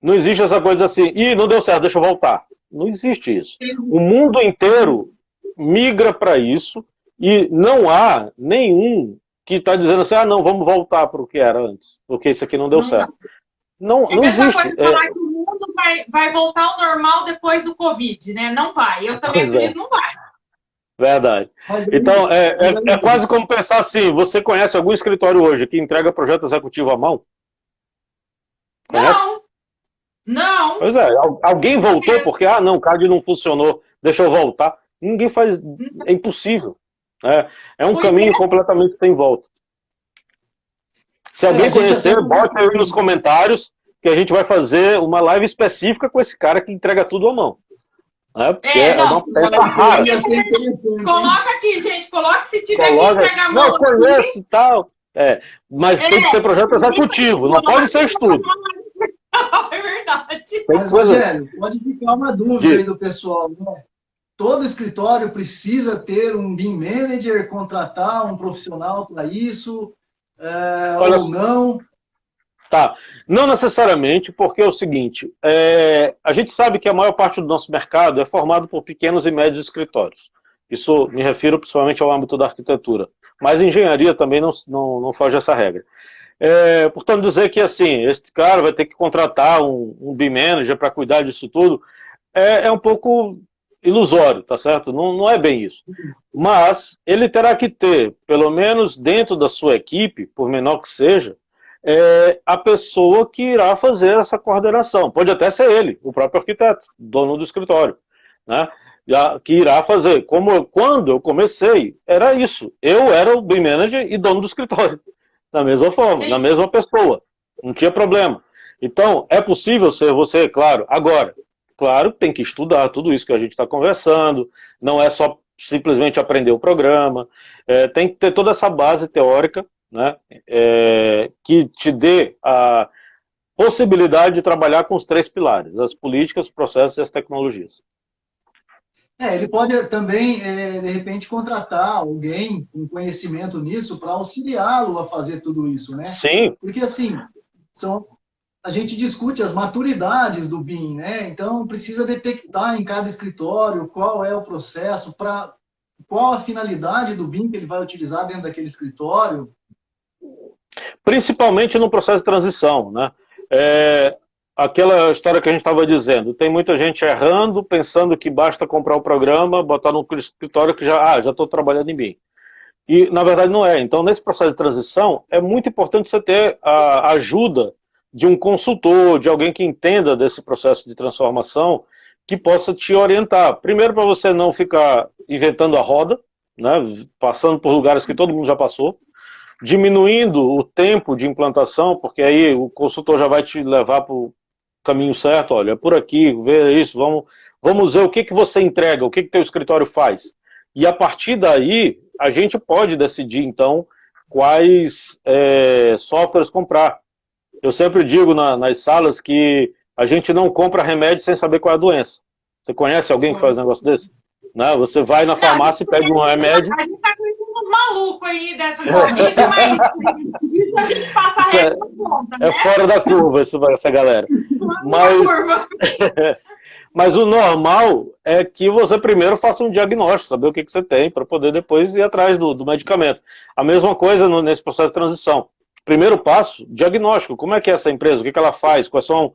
Não existe essa coisa assim, não deu certo, deixa eu voltar. Não existe isso. O mundo inteiro migra para isso e não há nenhum que está dizendo assim, não, vamos voltar para o que era antes, porque isso aqui não deu certo. Não existe. Coisa de falar que o mundo vai voltar ao normal depois do Covid, né? Não vai. Eu também acredito que não vai. Verdade. Então, é quase como pensar assim, você conhece algum escritório hoje que entrega projeto executivo à mão? Conhece? Não. Pois é, alguém voltou porque, não, o CAD não funcionou, deixa eu voltar. Ninguém faz, é impossível. É um caminho completamente sem volta. Se alguém conhecer, bote aí nos comentários que a gente vai fazer uma live específica com esse cara que entrega tudo à mão. Porque é uma peça rara. Coloca aqui, gente, coloca se tiver que entregar a mão. Não, conhece e tal. Mas tem que ser projeto executivo, não pode ser estudo. É verdade. Mas, Rogério, pode ficar uma dúvida aí do pessoal, né? Todo escritório precisa ter um BIM Manager, contratar um profissional para isso, ou não? Tá, não necessariamente, porque é o seguinte, a gente sabe que a maior parte do nosso mercado é formado por pequenos e médios escritórios. Isso me refiro principalmente ao âmbito da arquitetura, mas engenharia também não foge essa regra. Portanto, dizer que assim, esse cara vai ter que contratar um BIM Manager para cuidar disso tudo, é um pouco ilusório, tá certo? Não é bem isso. Mas ele terá que ter, pelo menos dentro da sua equipe, por menor que seja, a pessoa que irá fazer essa coordenação. Pode até ser ele, o próprio arquiteto, dono do escritório, né? Que irá fazer. Quando eu comecei, era isso. Eu era o BIM Manager e dono do escritório. Da mesma forma, da mesma pessoa. Não tinha problema. Então, é possível ser você, claro. Agora, claro, tem que estudar tudo isso que a gente está conversando. Não é só simplesmente aprender o programa. Tem que ter toda essa base teórica, né, que te dê a possibilidade de trabalhar com os 3 pilares: as políticas, os processos e as tecnologias. Ele pode também, de repente, contratar alguém com conhecimento nisso para auxiliá-lo a fazer tudo isso, né? Sim. Porque, assim, a gente discute as maturidades do BIM, né? Então, precisa detectar em cada escritório qual é o processo, qual a finalidade do BIM que ele vai utilizar dentro daquele escritório. Principalmente no processo de transição, né? Aquela história que a gente estava dizendo, tem muita gente errando, pensando que basta comprar o programa, botar no escritório que já estou trabalhando em BIM. E, na verdade, não é. Então, nesse processo de transição, é muito importante você ter a ajuda de um consultor, de alguém que entenda desse processo de transformação, que possa te orientar. Primeiro, para você não ficar inventando a roda, né, passando por lugares que todo mundo já passou, diminuindo o tempo de implantação, porque aí o consultor já vai te levar para o caminho certo. Olha, é por aqui, vê isso, vamos ver o que você entrega, o que teu escritório faz. E a partir daí, a gente pode decidir, então, quais softwares comprar. Eu sempre digo nas salas que a gente não compra remédio sem saber qual é a doença. Você conhece alguém que faz um negócio desse? Não, você vai na farmácia e pede um remédio. A gente tá com uns malucos aí dessa Covid, mas isso a gente passa a regra na conta, né? É fora da curva essa galera. Mas o normal é que você primeiro faça um diagnóstico, saber o que você tem, para poder depois ir atrás do medicamento. A mesma coisa nesse processo de transição. Primeiro passo, diagnóstico. Como é que é essa empresa? O que ela faz? Quais são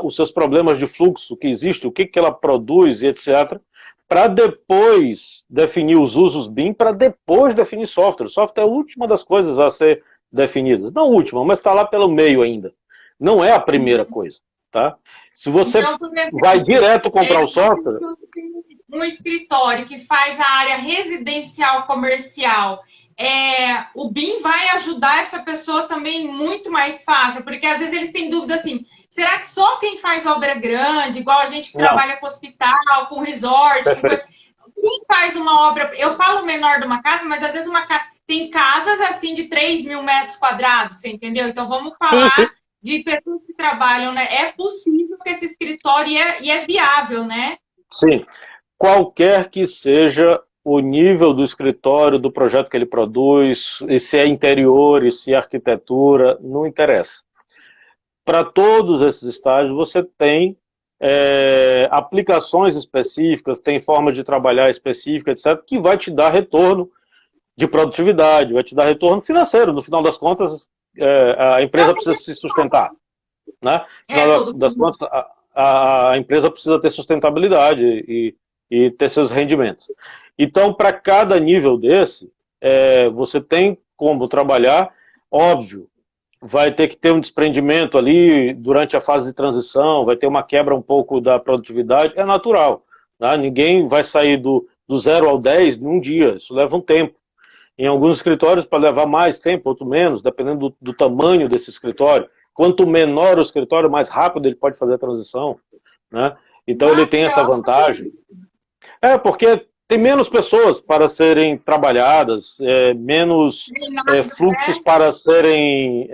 os seus problemas de fluxo que existe? O que ela produz e etc. Para depois definir os usos BIM, para depois definir software. Software é a última das coisas a ser definidas. Não a última, mas está lá pelo meio ainda. Não é a primeira coisa. Tá? Se você vai direto comprar o software... Um escritório que faz a área residencial comercial... o BIM vai ajudar essa pessoa também muito mais fácil, porque às vezes eles têm dúvida assim, será que só quem faz obra grande, igual a gente que trabalha com hospital, com resort, quem faz uma obra, eu falo menor de uma casa, mas às vezes tem casas assim de 3 mil metros quadrados, você entendeu? Então vamos falar de pessoas que trabalham, né? É possível que esse escritório e é viável, né? Sim, qualquer que seja o nível do escritório, do projeto que ele produz, e se é interior, e se é arquitetura, não interessa. Para todos esses estágios, você tem aplicações específicas, tem forma de trabalhar específica, etc., que vai te dar retorno de produtividade, vai te dar retorno financeiro. No final das contas, a empresa precisa se sustentar. Né? No final das contas, a empresa precisa ter sustentabilidade e ter seus rendimentos. Então, para cada nível desse, você tem como trabalhar, óbvio, vai ter que ter um desprendimento ali durante a fase de transição, vai ter uma quebra um pouco da produtividade, é natural. Tá? Ninguém vai sair do 0 ao 10 num dia, isso leva um tempo. Em alguns escritórios pode levar mais tempo, outro menos, dependendo do tamanho desse escritório. Quanto menor o escritório, mais rápido ele pode fazer a transição. Né? Então ele tem essa vantagem. Porque tem menos pessoas para serem trabalhadas, menos fluxos para serem...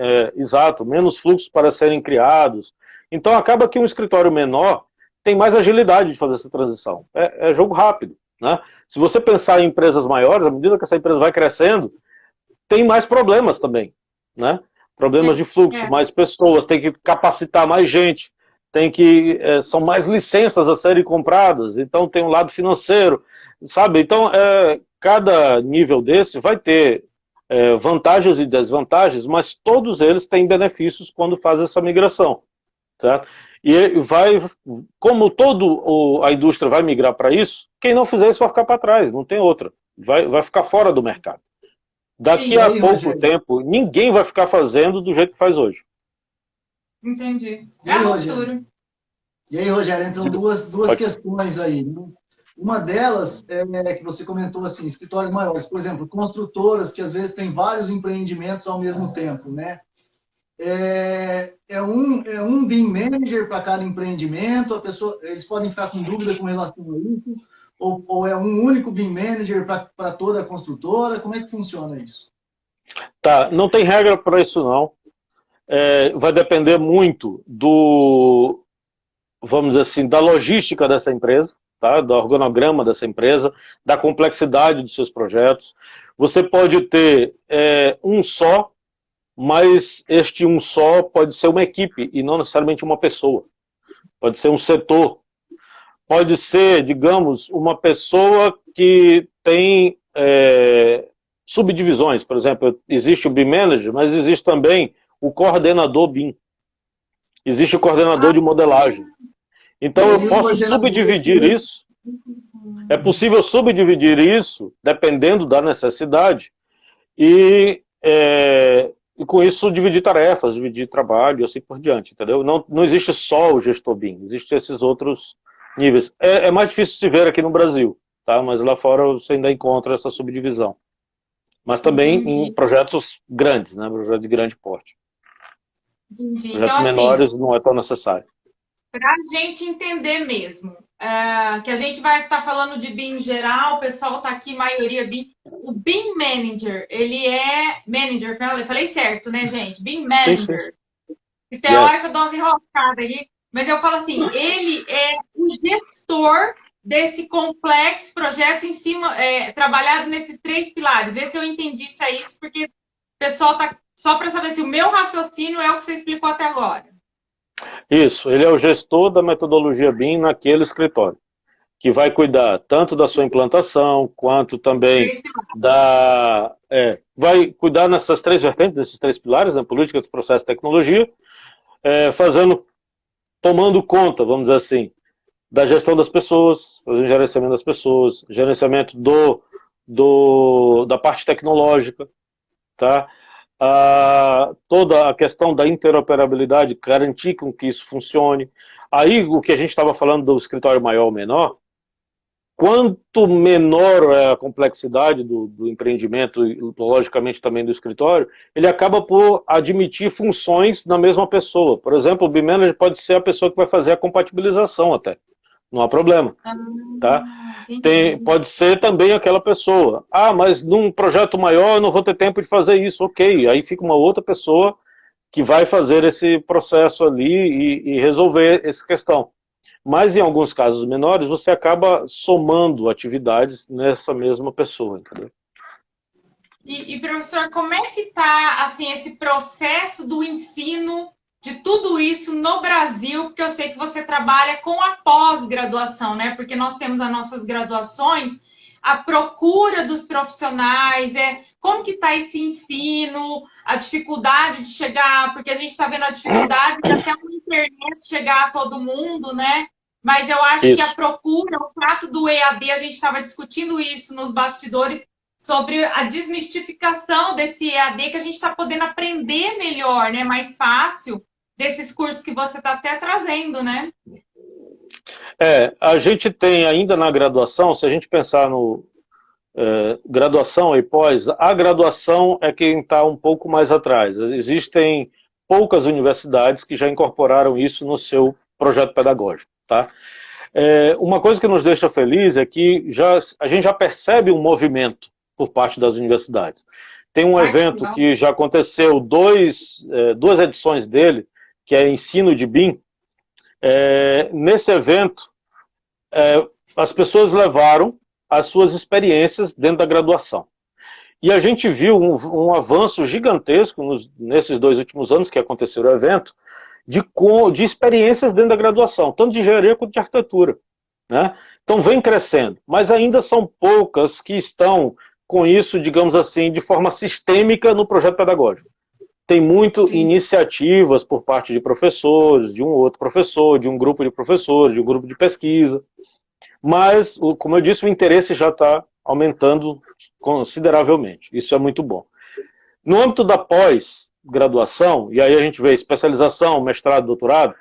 menos fluxos para serem criados. Então acaba que um escritório menor tem mais agilidade de fazer essa transição. É jogo rápido. Né? Se você pensar em empresas maiores, à medida que essa empresa vai crescendo, tem mais problemas também. Né? Problemas de fluxo, mais pessoas, tem que capacitar mais gente, são mais licenças a serem compradas, então tem um lado financeiro, sabe? Então, cada nível desse vai ter vantagens e desvantagens, mas todos eles têm benefícios quando faz essa migração. Certo? E como a indústria vai migrar para isso, quem não fizer isso vai ficar para trás, não tem outra. Vai ficar fora do mercado. Daqui a pouco tempo, ninguém vai ficar fazendo do jeito que faz hoje. Entendi. E aí, Rogério, entram duas questões aí. Né? Uma delas é que você comentou assim, escritórios maiores, por exemplo, construtoras que às vezes têm vários empreendimentos ao mesmo tempo, né? É um BIM Manager para cada empreendimento, eles podem ficar com dúvida com relação a isso, ou é um único BIM Manager para toda a construtora? Como é que funciona isso? Tá, não tem regra para isso não. Vai depender muito vamos dizer assim, da logística dessa empresa, tá? Do organograma dessa empresa, da complexidade dos seus projetos. Você pode ter um só, mas este um só pode ser uma equipe e não necessariamente uma pessoa. Pode ser um setor. Pode ser, digamos, uma pessoa que tem subdivisões. Por exemplo, existe o BIM Manager, mas existe também o coordenador BIM. Existe o coordenador de modelagem. Então eu posso subdividir isso. É possível subdividir isso, dependendo da necessidade, e e com isso dividir tarefas, dividir trabalho e assim por diante, entendeu? Não existe só o gestor BIM, existem esses outros níveis. É mais difícil se ver aqui no Brasil, tá? Mas lá fora você ainda encontra essa subdivisão. Mas também em projetos grandes, né? Projetos de grande porte. Entendi. Projetos Então, menores não é tão necessário. Para a gente entender mesmo, que a gente vai estar falando de BIM em geral, o pessoal está aqui, maioria BIM. O BIM Manager, ele é manager, eu falei certo, né, gente? BIM Manager. Sim. E tem hora que eu dou umas enroscadas aí, mas eu falo assim, ele é o gestor desse complexo projeto em cima, trabalhado nesses 3 pilares. Vê se eu entendi isso aí, porque o pessoal tá só para saber se o meu raciocínio é o que você explicou até agora. Isso, ele é o gestor da metodologia BIM naquele escritório, que vai cuidar tanto da sua implantação, quanto também vai cuidar nessas 3 vertentes, desses 3 pilares, né, políticas, processo e tecnologia, tomando conta, vamos dizer assim, da gestão das pessoas, fazendo gerenciamento das pessoas, gerenciamento da parte tecnológica, tá? Toda a questão da interoperabilidade, garantir com que isso funcione. Aí, o que a gente estava falando do escritório maior ou menor, quanto menor é a complexidade do empreendimento, e logicamente também do escritório, ele acaba por admitir funções na mesma pessoa. Por exemplo, o BIM Manager pode ser a pessoa que vai fazer a compatibilização até. Não há problema. Tá? Pode ser também aquela pessoa. Mas num projeto maior eu não vou ter tempo de fazer isso. Ok, aí fica uma outra pessoa que vai fazer esse processo ali e resolver essa questão. Mas em alguns casos menores você acaba somando atividades nessa mesma pessoa, entendeu? E professor, como é que está assim, esse processo do ensino de tudo isso no Brasil? Porque eu sei que você trabalha com a pós-graduação, né? Porque nós temos as nossas graduações, a procura dos profissionais, como que está esse ensino, a dificuldade de chegar, porque a gente está vendo a dificuldade de até uma internet chegar a todo mundo, né? Mas eu acho que a procura, o fato do EAD, a gente estava discutindo isso nos bastidores, sobre a desmistificação desse EAD, que a gente está podendo aprender melhor, né? Mais fácil, desses cursos que você está até trazendo, né? A gente tem ainda na graduação, se a gente pensar no graduação e pós, a graduação é quem está um pouco mais atrás. Existem poucas universidades que já incorporaram isso no seu projeto pedagógico, tá? Uma coisa que nos deixa feliz é que a gente já percebe um movimento por parte das universidades. Tem um evento que já aconteceu, duas edições dele, que é Ensino de BIM. Nesse evento, as pessoas levaram as suas experiências dentro da graduação. E a gente viu um avanço gigantesco nesses 2 últimos anos que aconteceu o evento, de experiências dentro da graduação, tanto de engenharia quanto de arquitetura, né? Então vem crescendo, mas ainda são poucas que estão com isso, digamos assim, de forma sistêmica no projeto pedagógico. Tem muito iniciativas por parte de professores, de um outro professor, de um grupo de professores, de um grupo de pesquisa, mas, como eu disse, o interesse já está aumentando consideravelmente. Isso é muito bom. No âmbito da pós-graduação, e aí a gente vê especialização, mestrado, doutorado,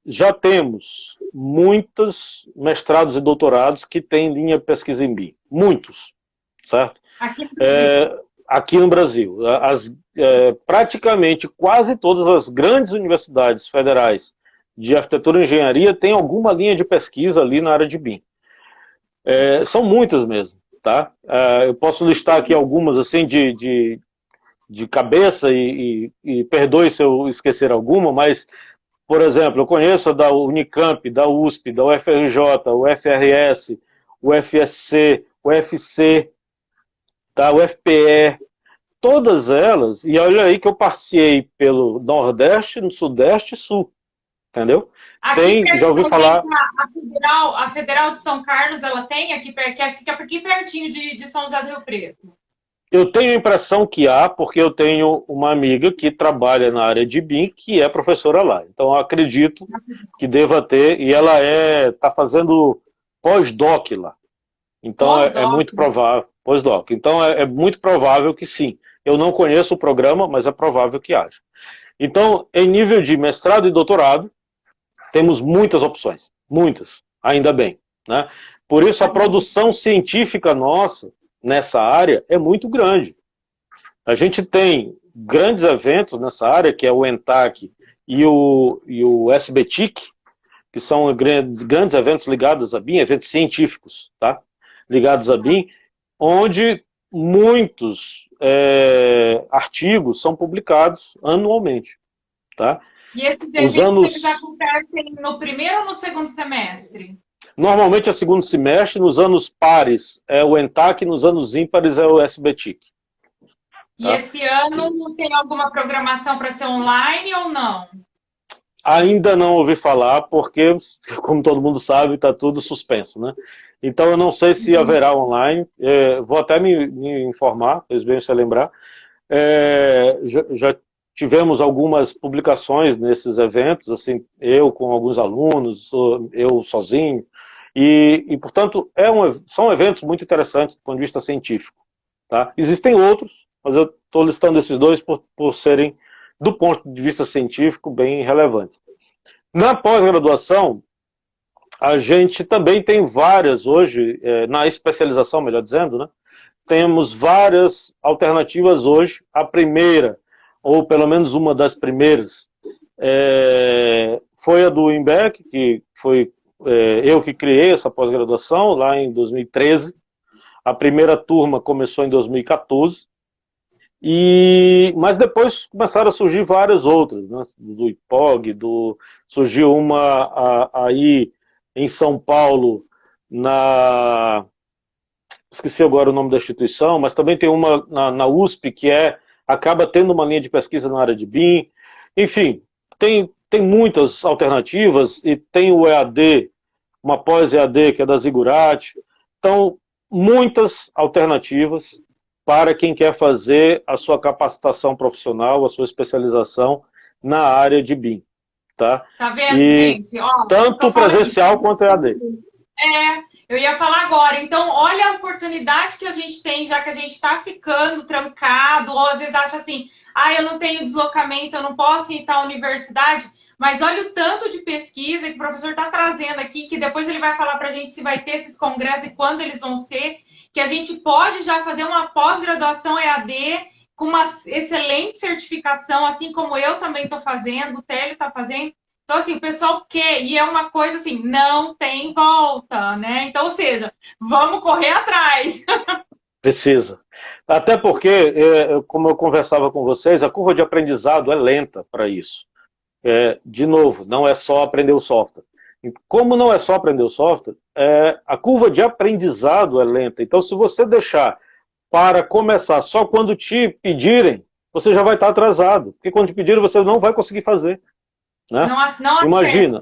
já temos muitos mestrados e doutorados que têm linha pesquisa em BIM. Muitos, certo? Aqui no Brasil. Praticamente quase todas as grandes universidades federais de arquitetura e engenharia têm alguma linha de pesquisa ali na área de BIM. São muitas mesmo, tá? Eu posso listar aqui algumas assim de cabeça e perdoe se eu esquecer alguma, mas, por exemplo, eu conheço a da Unicamp, da USP, da UFRJ, o FRS, o FSC, o UFC, tá? O FPE, todas elas, e olha aí que eu passei pelo Nordeste, no Sudeste e Sul, entendeu? Já ouvi falar... A Federal de São Carlos, ela tem aqui, fica aqui pertinho de São José do Rio Preto. Eu tenho a impressão que há, porque eu tenho uma amiga que trabalha na área de BIM, que é professora lá. Então, eu acredito que deva ter, e ela está fazendo pós-doc lá. Então, é muito provável, pós-doc. Então, é muito provável que sim, Eu não conheço o programa, mas é provável que haja. Então, em nível de mestrado e doutorado, temos muitas opções, muitas, ainda bem, né? Por isso, a produção científica nossa, nessa área, é muito grande. A gente tem grandes eventos nessa área, que é o ENTAC e o SBTIC, que são grandes eventos ligados a BIM, eventos científicos, tá? Ligados a BIM, onde muitos artigos são publicados anualmente, tá? E esses eventos eles acontecem no primeiro ou no segundo semestre? Normalmente é segundo semestre, nos anos pares é o ENTAC, nos anos ímpares é o SBTIC. E tá? Esse ano tem alguma programação para ser online ou não? Ainda não ouvi falar, porque, como todo mundo sabe, está tudo suspenso, né? Então eu não sei se haverá online, vou até me informar, fez bem você lembrar. Já tivemos algumas publicações nesses eventos, assim, eu com alguns alunos, eu sozinho, e portanto, são eventos muito interessantes do ponto de vista científico. Tá? Existem outros, mas eu estou listando esses dois por serem, do ponto de vista científico, bem relevantes. Na pós-graduação, a gente também tem várias hoje, na especialização, melhor dizendo, né? Temos várias alternativas hoje. A primeira, ou pelo menos uma das primeiras, foi a do IMBEC, que foi eu que criei essa pós-graduação lá em 2013. A primeira turma começou em 2014. Mas depois começaram a surgir várias outras, né? Do IPOG, surgiu uma aí em São Paulo, esqueci agora o nome da instituição, mas também tem uma na USP que acaba tendo uma linha de pesquisa na área de BIM. Enfim, tem muitas alternativas, e tem o EAD, uma pós-EAD que é da Zigurati. Então, muitas alternativas para quem quer fazer a sua capacitação profissional, a sua especialização na área de BIM. Tá vendo, gente? Ó, tanto presencial quanto EAD. Eu ia falar agora. Então, olha a oportunidade que a gente tem, já que a gente está ficando trancado, ou às vezes acha assim, eu não tenho deslocamento, eu não posso ir à universidade, mas olha o tanto de pesquisa que o professor está trazendo aqui, que depois ele vai falar para a gente se vai ter esses congressos e quando eles vão ser, que a gente pode já fazer uma pós-graduação EAD com uma excelente certificação, assim como eu também estou fazendo, o Télio está fazendo. Então, assim, o pessoal quer, e é uma coisa assim, não tem volta, né? Então, ou seja, vamos correr atrás. Precisa. Até porque, como eu conversava com vocês, a curva de aprendizado é lenta para isso. De novo, não é só aprender o software. Como não é só aprender o software, a curva de aprendizado é lenta. Então, se você deixar para começar só quando te pedirem, você já vai estar atrasado. Porque quando te pedirem, você não vai conseguir fazer. Né? Não imagina.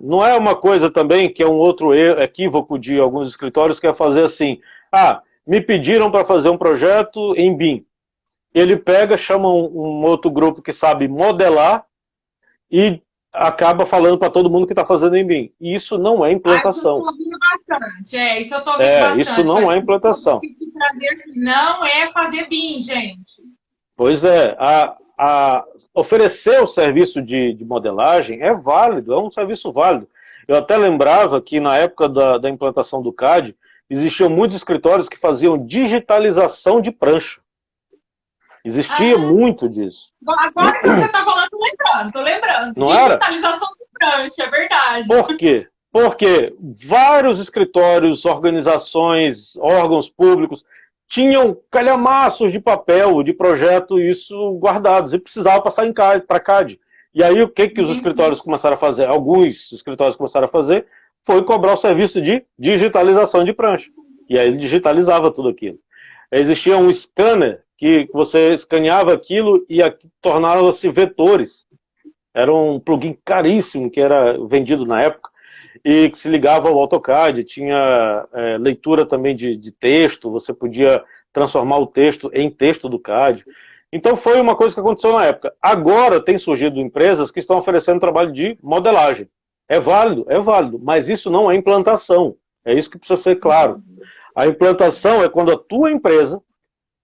Não é uma coisa também que é um outro equívoco de alguns escritórios, que é fazer assim, me pediram para fazer um projeto em BIM. Ele pega, chama um outro grupo que sabe modelar e acaba falando para todo mundo que está fazendo em BIM. E isso não é implantação. Isso eu estou ouvindo bastante. Isso eu estou ouvindo bastante. Isso não é implantação. Não é fazer BIM, gente. Pois é. Oferecer o serviço de modelagem é válido, é um serviço válido. Eu até lembrava que na época da implantação do CAD, existiam muitos escritórios que faziam digitalização de prancha. Existia muito disso. Agora que você está falando, estou lembrando. Não digitalização de prancha, é verdade. Por quê? Porque vários escritórios, organizações, órgãos públicos tinham calhamaços de papel, de projeto, isso guardados, e precisava passar para CAD. E aí o que os escritórios começaram a fazer? Alguns escritórios começaram a fazer, foi cobrar o serviço de digitalização de prancha. E aí ele digitalizava tudo aquilo. Existia um scanner que você escaneava aquilo e tornava-se vetores. Era um plugin caríssimo que era vendido na época e que se ligava ao AutoCAD, tinha leitura também de texto, você podia transformar o texto em texto do CAD. Então foi uma coisa que aconteceu na época. Agora tem surgido empresas que estão oferecendo trabalho de modelagem. É válido, mas isso não é implantação. É isso que precisa ser claro. A implantação é quando a tua empresa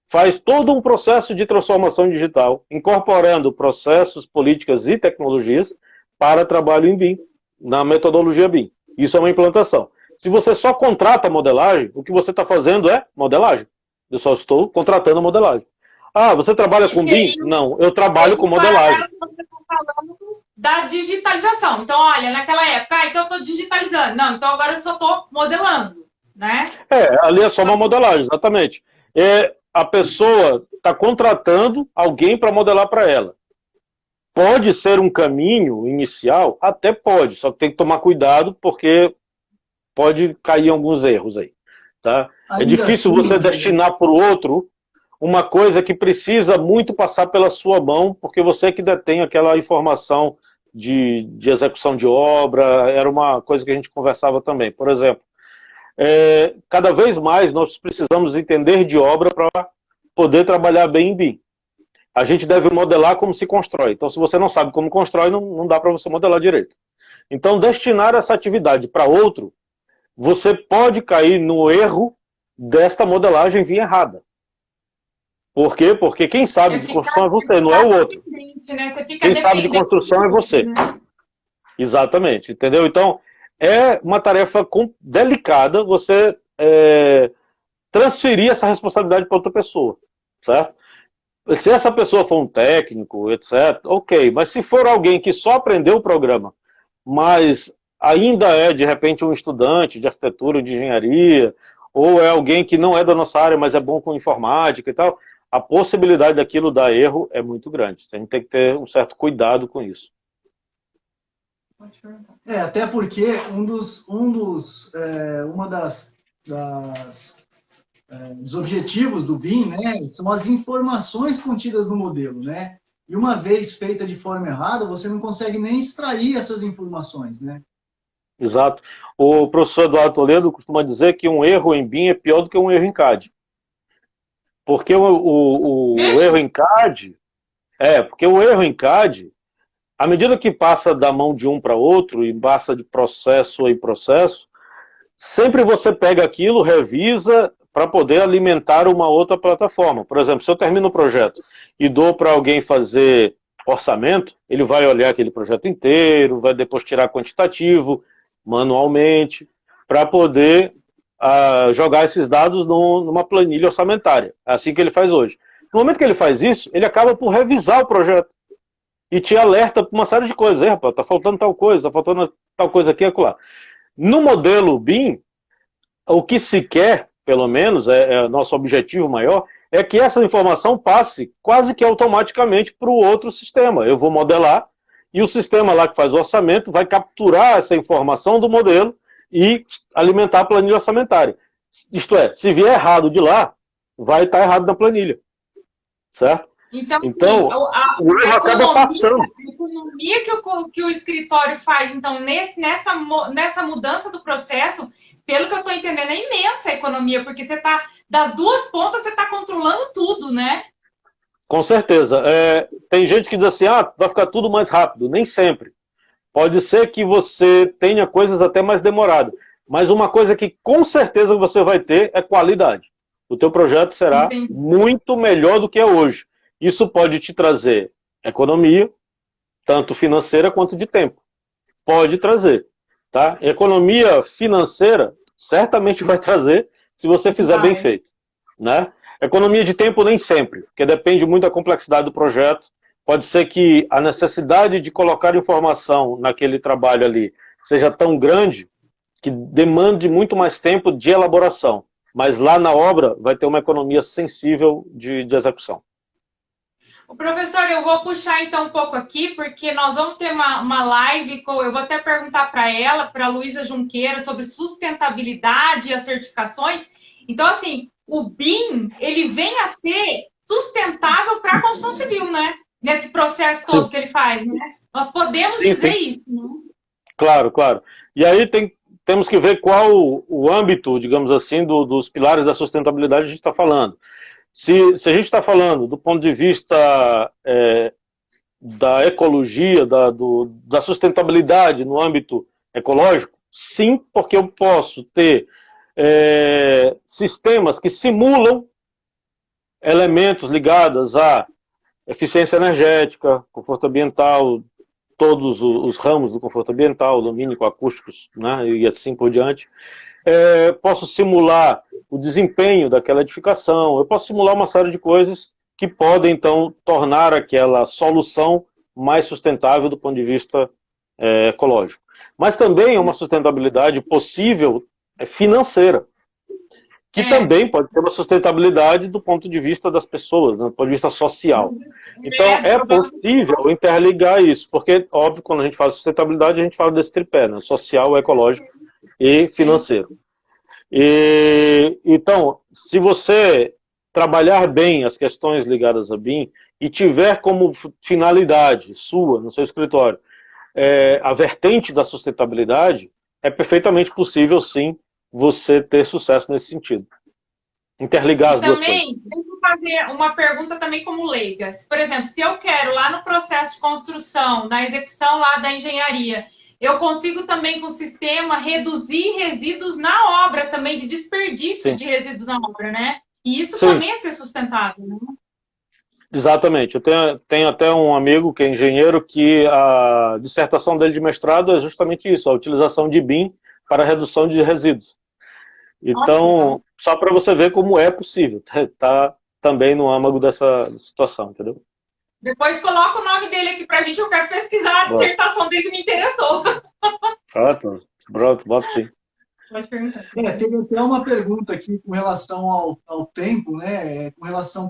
faz todo um processo de transformação digital, incorporando processos, políticas e tecnologias para trabalho em BIM, na metodologia BIM. Isso é uma implantação. Se você só contrata modelagem, o que você está fazendo é modelagem. Eu só estou contratando modelagem. Ah, você trabalha com BIM? Não, eu trabalho com modelagem. Você está falando da digitalização. Então, olha, naquela época, então eu estou digitalizando. Não, então agora eu só estou modelando, né? Ali é só uma modelagem, exatamente. A pessoa está contratando alguém para modelar para ela. Pode ser um caminho inicial? Até pode, só que tem que tomar cuidado porque pode cair alguns erros aí. Tá? É difícil você destinar para o outro uma coisa que precisa muito passar pela sua mão, porque você que detém aquela informação de execução de obra, era uma coisa que a gente conversava também. Por exemplo, cada vez mais nós precisamos entender de obra para poder trabalhar bem em BIM. A gente deve modelar como se constrói. Então, se você não sabe como constrói, não dá para você modelar direito. Então, destinar essa atividade para outro, você pode cair no erro desta modelagem vir errada. Por quê? Porque quem sabe de construção é você, não é o outro. Quem sabe de construção é você. Exatamente, entendeu? Então, é uma tarefa delicada você transferir essa responsabilidade para outra pessoa, certo? Se essa pessoa for um técnico, etc., ok. Mas se for alguém que só aprendeu o programa, mas ainda é, de repente, um estudante de arquitetura, de engenharia, ou é alguém que não é da nossa área, mas é bom com informática e tal, a possibilidade daquilo dar erro é muito grande. A gente tem que ter um certo cuidado com isso. Até porque dos objetivos do BIM, né, são as informações contidas no modelo, né? E uma vez feita de forma errada, você não consegue nem extrair essas informações, né? Exato. O professor Eduardo Toledo costuma dizer que um erro em BIM é pior do que um erro em CAD. Porque o erro em CAD... porque o erro em CAD, à medida que passa da mão de um para outro, e passa de processo em processo, sempre você pega aquilo, revisa, para poder alimentar uma outra plataforma. Por exemplo, se eu termino o projeto e dou para alguém fazer orçamento, ele vai olhar aquele projeto inteiro, vai depois tirar quantitativo, manualmente, para poder jogar esses dados numa planilha orçamentária. É assim que ele faz hoje. No momento que ele faz isso, ele acaba por revisar o projeto e te alerta para uma série de coisas. Rapaz, está faltando tal coisa, está faltando tal coisa aqui e acolá. No modelo BIM, o que se quer, pelo menos, é nosso objetivo maior, é que essa informação passe quase que automaticamente para o outro sistema. Eu vou modelar e o sistema lá que faz o orçamento vai capturar essa informação do modelo e alimentar a planilha orçamentária. Isto é, se vier errado de lá, vai estar errado na planilha. Certo? Então o erro acaba passando. A economia que o escritório faz, então, nessa mudança do processo, pelo que eu estou entendendo, é imensa a economia, porque você tá, das duas pontas, você está controlando tudo, né? Com certeza. Tem gente que diz assim, vai ficar tudo mais rápido. Nem sempre. Pode ser que você tenha coisas até mais demoradas. Mas uma coisa que com certeza você vai ter é qualidade. O teu projeto será muito melhor do que é hoje. Isso pode te trazer economia, tanto financeira quanto de tempo. Pode trazer. Tá? Economia financeira certamente vai trazer se você fizer bem feito. Né? Economia de tempo nem sempre, porque depende muito da complexidade do projeto. Pode ser que a necessidade de colocar informação naquele trabalho ali seja tão grande que demande muito mais tempo de elaboração. Mas lá na obra vai ter uma economia sensível de execução. O professor, eu vou puxar então um pouco aqui, porque nós vamos ter uma live, eu vou até perguntar para ela, para a Luísa Junqueira, sobre sustentabilidade e as certificações. Então, assim, o BIM, ele vem a ser sustentável para a construção civil, né? Nesse processo todo que ele faz, né? Nós podemos dizer isso, né? Claro, claro. E aí temos que ver qual o âmbito, digamos assim, dos pilares da sustentabilidade a gente está falando. Se a gente está falando do ponto de vista da ecologia, da sustentabilidade no âmbito ecológico, sim, porque eu posso ter sistemas que simulam elementos ligados à eficiência energética, conforto ambiental, todos os ramos do conforto ambiental, lumínico, acústicos, né, e assim por diante. Posso simular o desempenho daquela edificação, eu posso simular uma série de coisas que podem, então, tornar aquela solução mais sustentável do ponto de vista ecológico. Mas também é uma sustentabilidade possível financeira, que também pode ser uma sustentabilidade do ponto de vista das pessoas, do ponto de vista social. Então, é possível interligar isso, porque, óbvio, quando a gente fala sustentabilidade, a gente fala desse tripé, né? Social, ecológico e financeiro. Então, se você trabalhar bem as questões ligadas a BIM e tiver como finalidade sua, no seu escritório, a vertente da sustentabilidade, é perfeitamente possível, sim, você ter sucesso nesse sentido. Interligar as duas coisas. Também, deixa eu fazer uma pergunta também como leiga. Por exemplo, se eu quero lá no processo de construção, na execução lá da engenharia, eu consigo também com o sistema reduzir resíduos na obra também, de desperdício de resíduos na obra, né? E isso também é ser sustentável, né? Exatamente. Eu tenho até um amigo que é engenheiro que a dissertação dele de mestrado é justamente isso, a utilização de BIM para a redução de resíduos. Então, só para você ver como é possível, tá também no âmago dessa situação, entendeu? Depois coloca o nome dele aqui pra gente, eu quero pesquisar a dissertação dele que me interessou. Pronto, bota sim. Pode perguntar. Teve até uma pergunta aqui com relação ao tempo, né?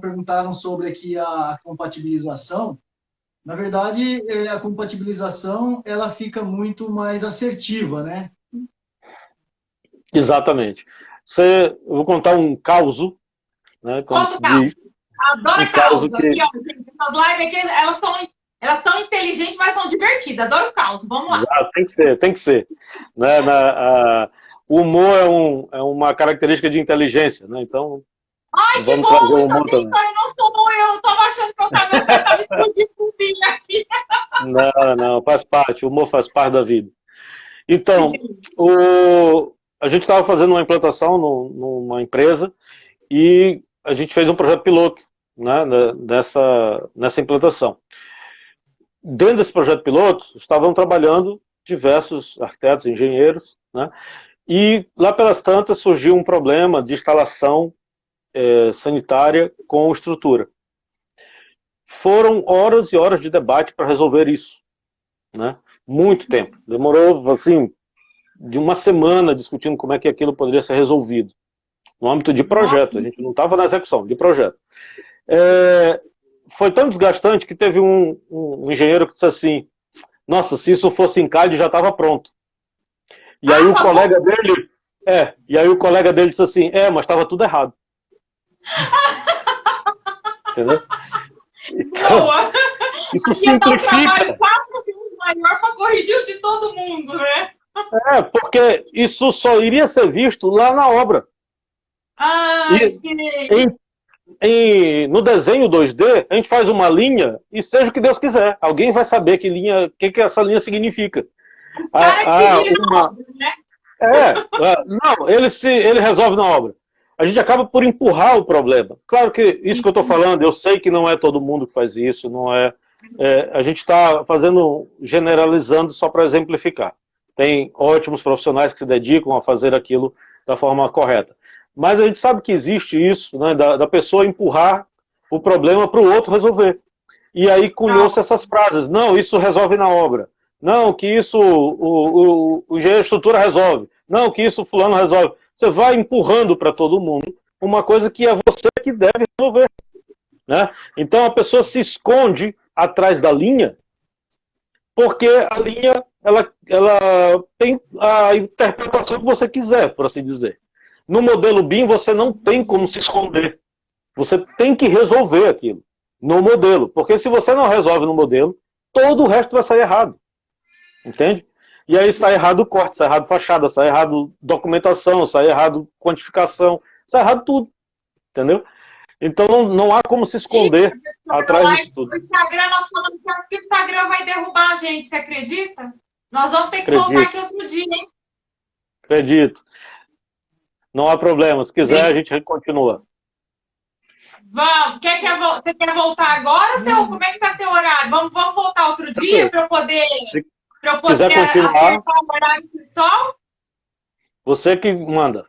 Perguntaram sobre aqui a compatibilização. Na verdade, a compatibilização, ela fica muito mais assertiva, né? Exatamente. Eu vou contar um causo, né? Como se diz. Adoro causa. Que... Aqui, ó, gente, essas lives aqui, elas são inteligentes, mas são divertidas. Adoro caos. Vamos lá. Tem que ser. Né? O humor é uma característica de inteligência, né? Então, ai, que bom! Eu não sou eu estava achando que eu estava explodindo tudo aqui. Não, faz parte. O humor faz parte da vida. Então, a gente estava fazendo uma implantação numa empresa e a gente fez um projeto piloto, né, nessa implantação. Dentro desse projeto piloto, estavam trabalhando diversos arquitetos, engenheiros, né, e lá pelas tantas surgiu um problema de instalação sanitária com estrutura. Foram horas e horas de debate para resolver isso, né, muito tempo. Demorou, assim, de uma semana discutindo como é que aquilo poderia ser resolvido. No âmbito de projeto, a gente não estava na execução, de projeto. Foi tão desgastante que teve um engenheiro que disse assim, nossa, se isso fosse em CAD já estava pronto. E aí o colega dele, disse assim, mas estava tudo errado. Entendeu? Então, boa! Isso simplifica. Um trabalho 4 vezes maior para corrigir o de todo mundo, né? Porque isso só iria ser visto lá na obra. No desenho 2D, a gente faz uma linha e seja o que Deus quiser. Alguém vai saber que essa linha significa. Não, ele resolve na obra. A gente acaba por empurrar o problema. Claro que isso que eu estou falando, eu sei que não é todo mundo que faz isso, não é. A gente está generalizando só para exemplificar. Tem ótimos profissionais que se dedicam a fazer aquilo da forma correta. Mas a gente sabe que existe isso, né, da pessoa empurrar o problema para o outro resolver. E aí cunhou-se essas frases. Não, isso resolve na obra. Não, que isso o engenheiro de estrutura resolve. Não, que isso fulano resolve. Você vai empurrando para todo mundo uma coisa que é você que deve resolver. Né? Então a pessoa se esconde atrás da linha, porque a linha ela tem a interpretação que você quiser, por assim dizer. No modelo BIM, você não tem como se esconder. Você tem que resolver aquilo no modelo. Porque se você não resolve no modelo, todo o resto vai sair errado. Entende? E aí sai errado o corte, sai errado fachada, sai errado documentação, sai errado quantificação, sai errado tudo. Entendeu? Então não há como se esconder atrás disso tudo. O Instagram, nós falamos que o Instagram vai derrubar a gente, você acredita? Nós vamos ter que voltar aqui outro dia, hein? Acredito. Não há problema. Se quiser, a gente continua. Vamos. Você quer voltar agora ou como é que tá teu horário? Vamos voltar outro dia para eu poder, Se quiser continuar, acertar o horário do sol? você que manda.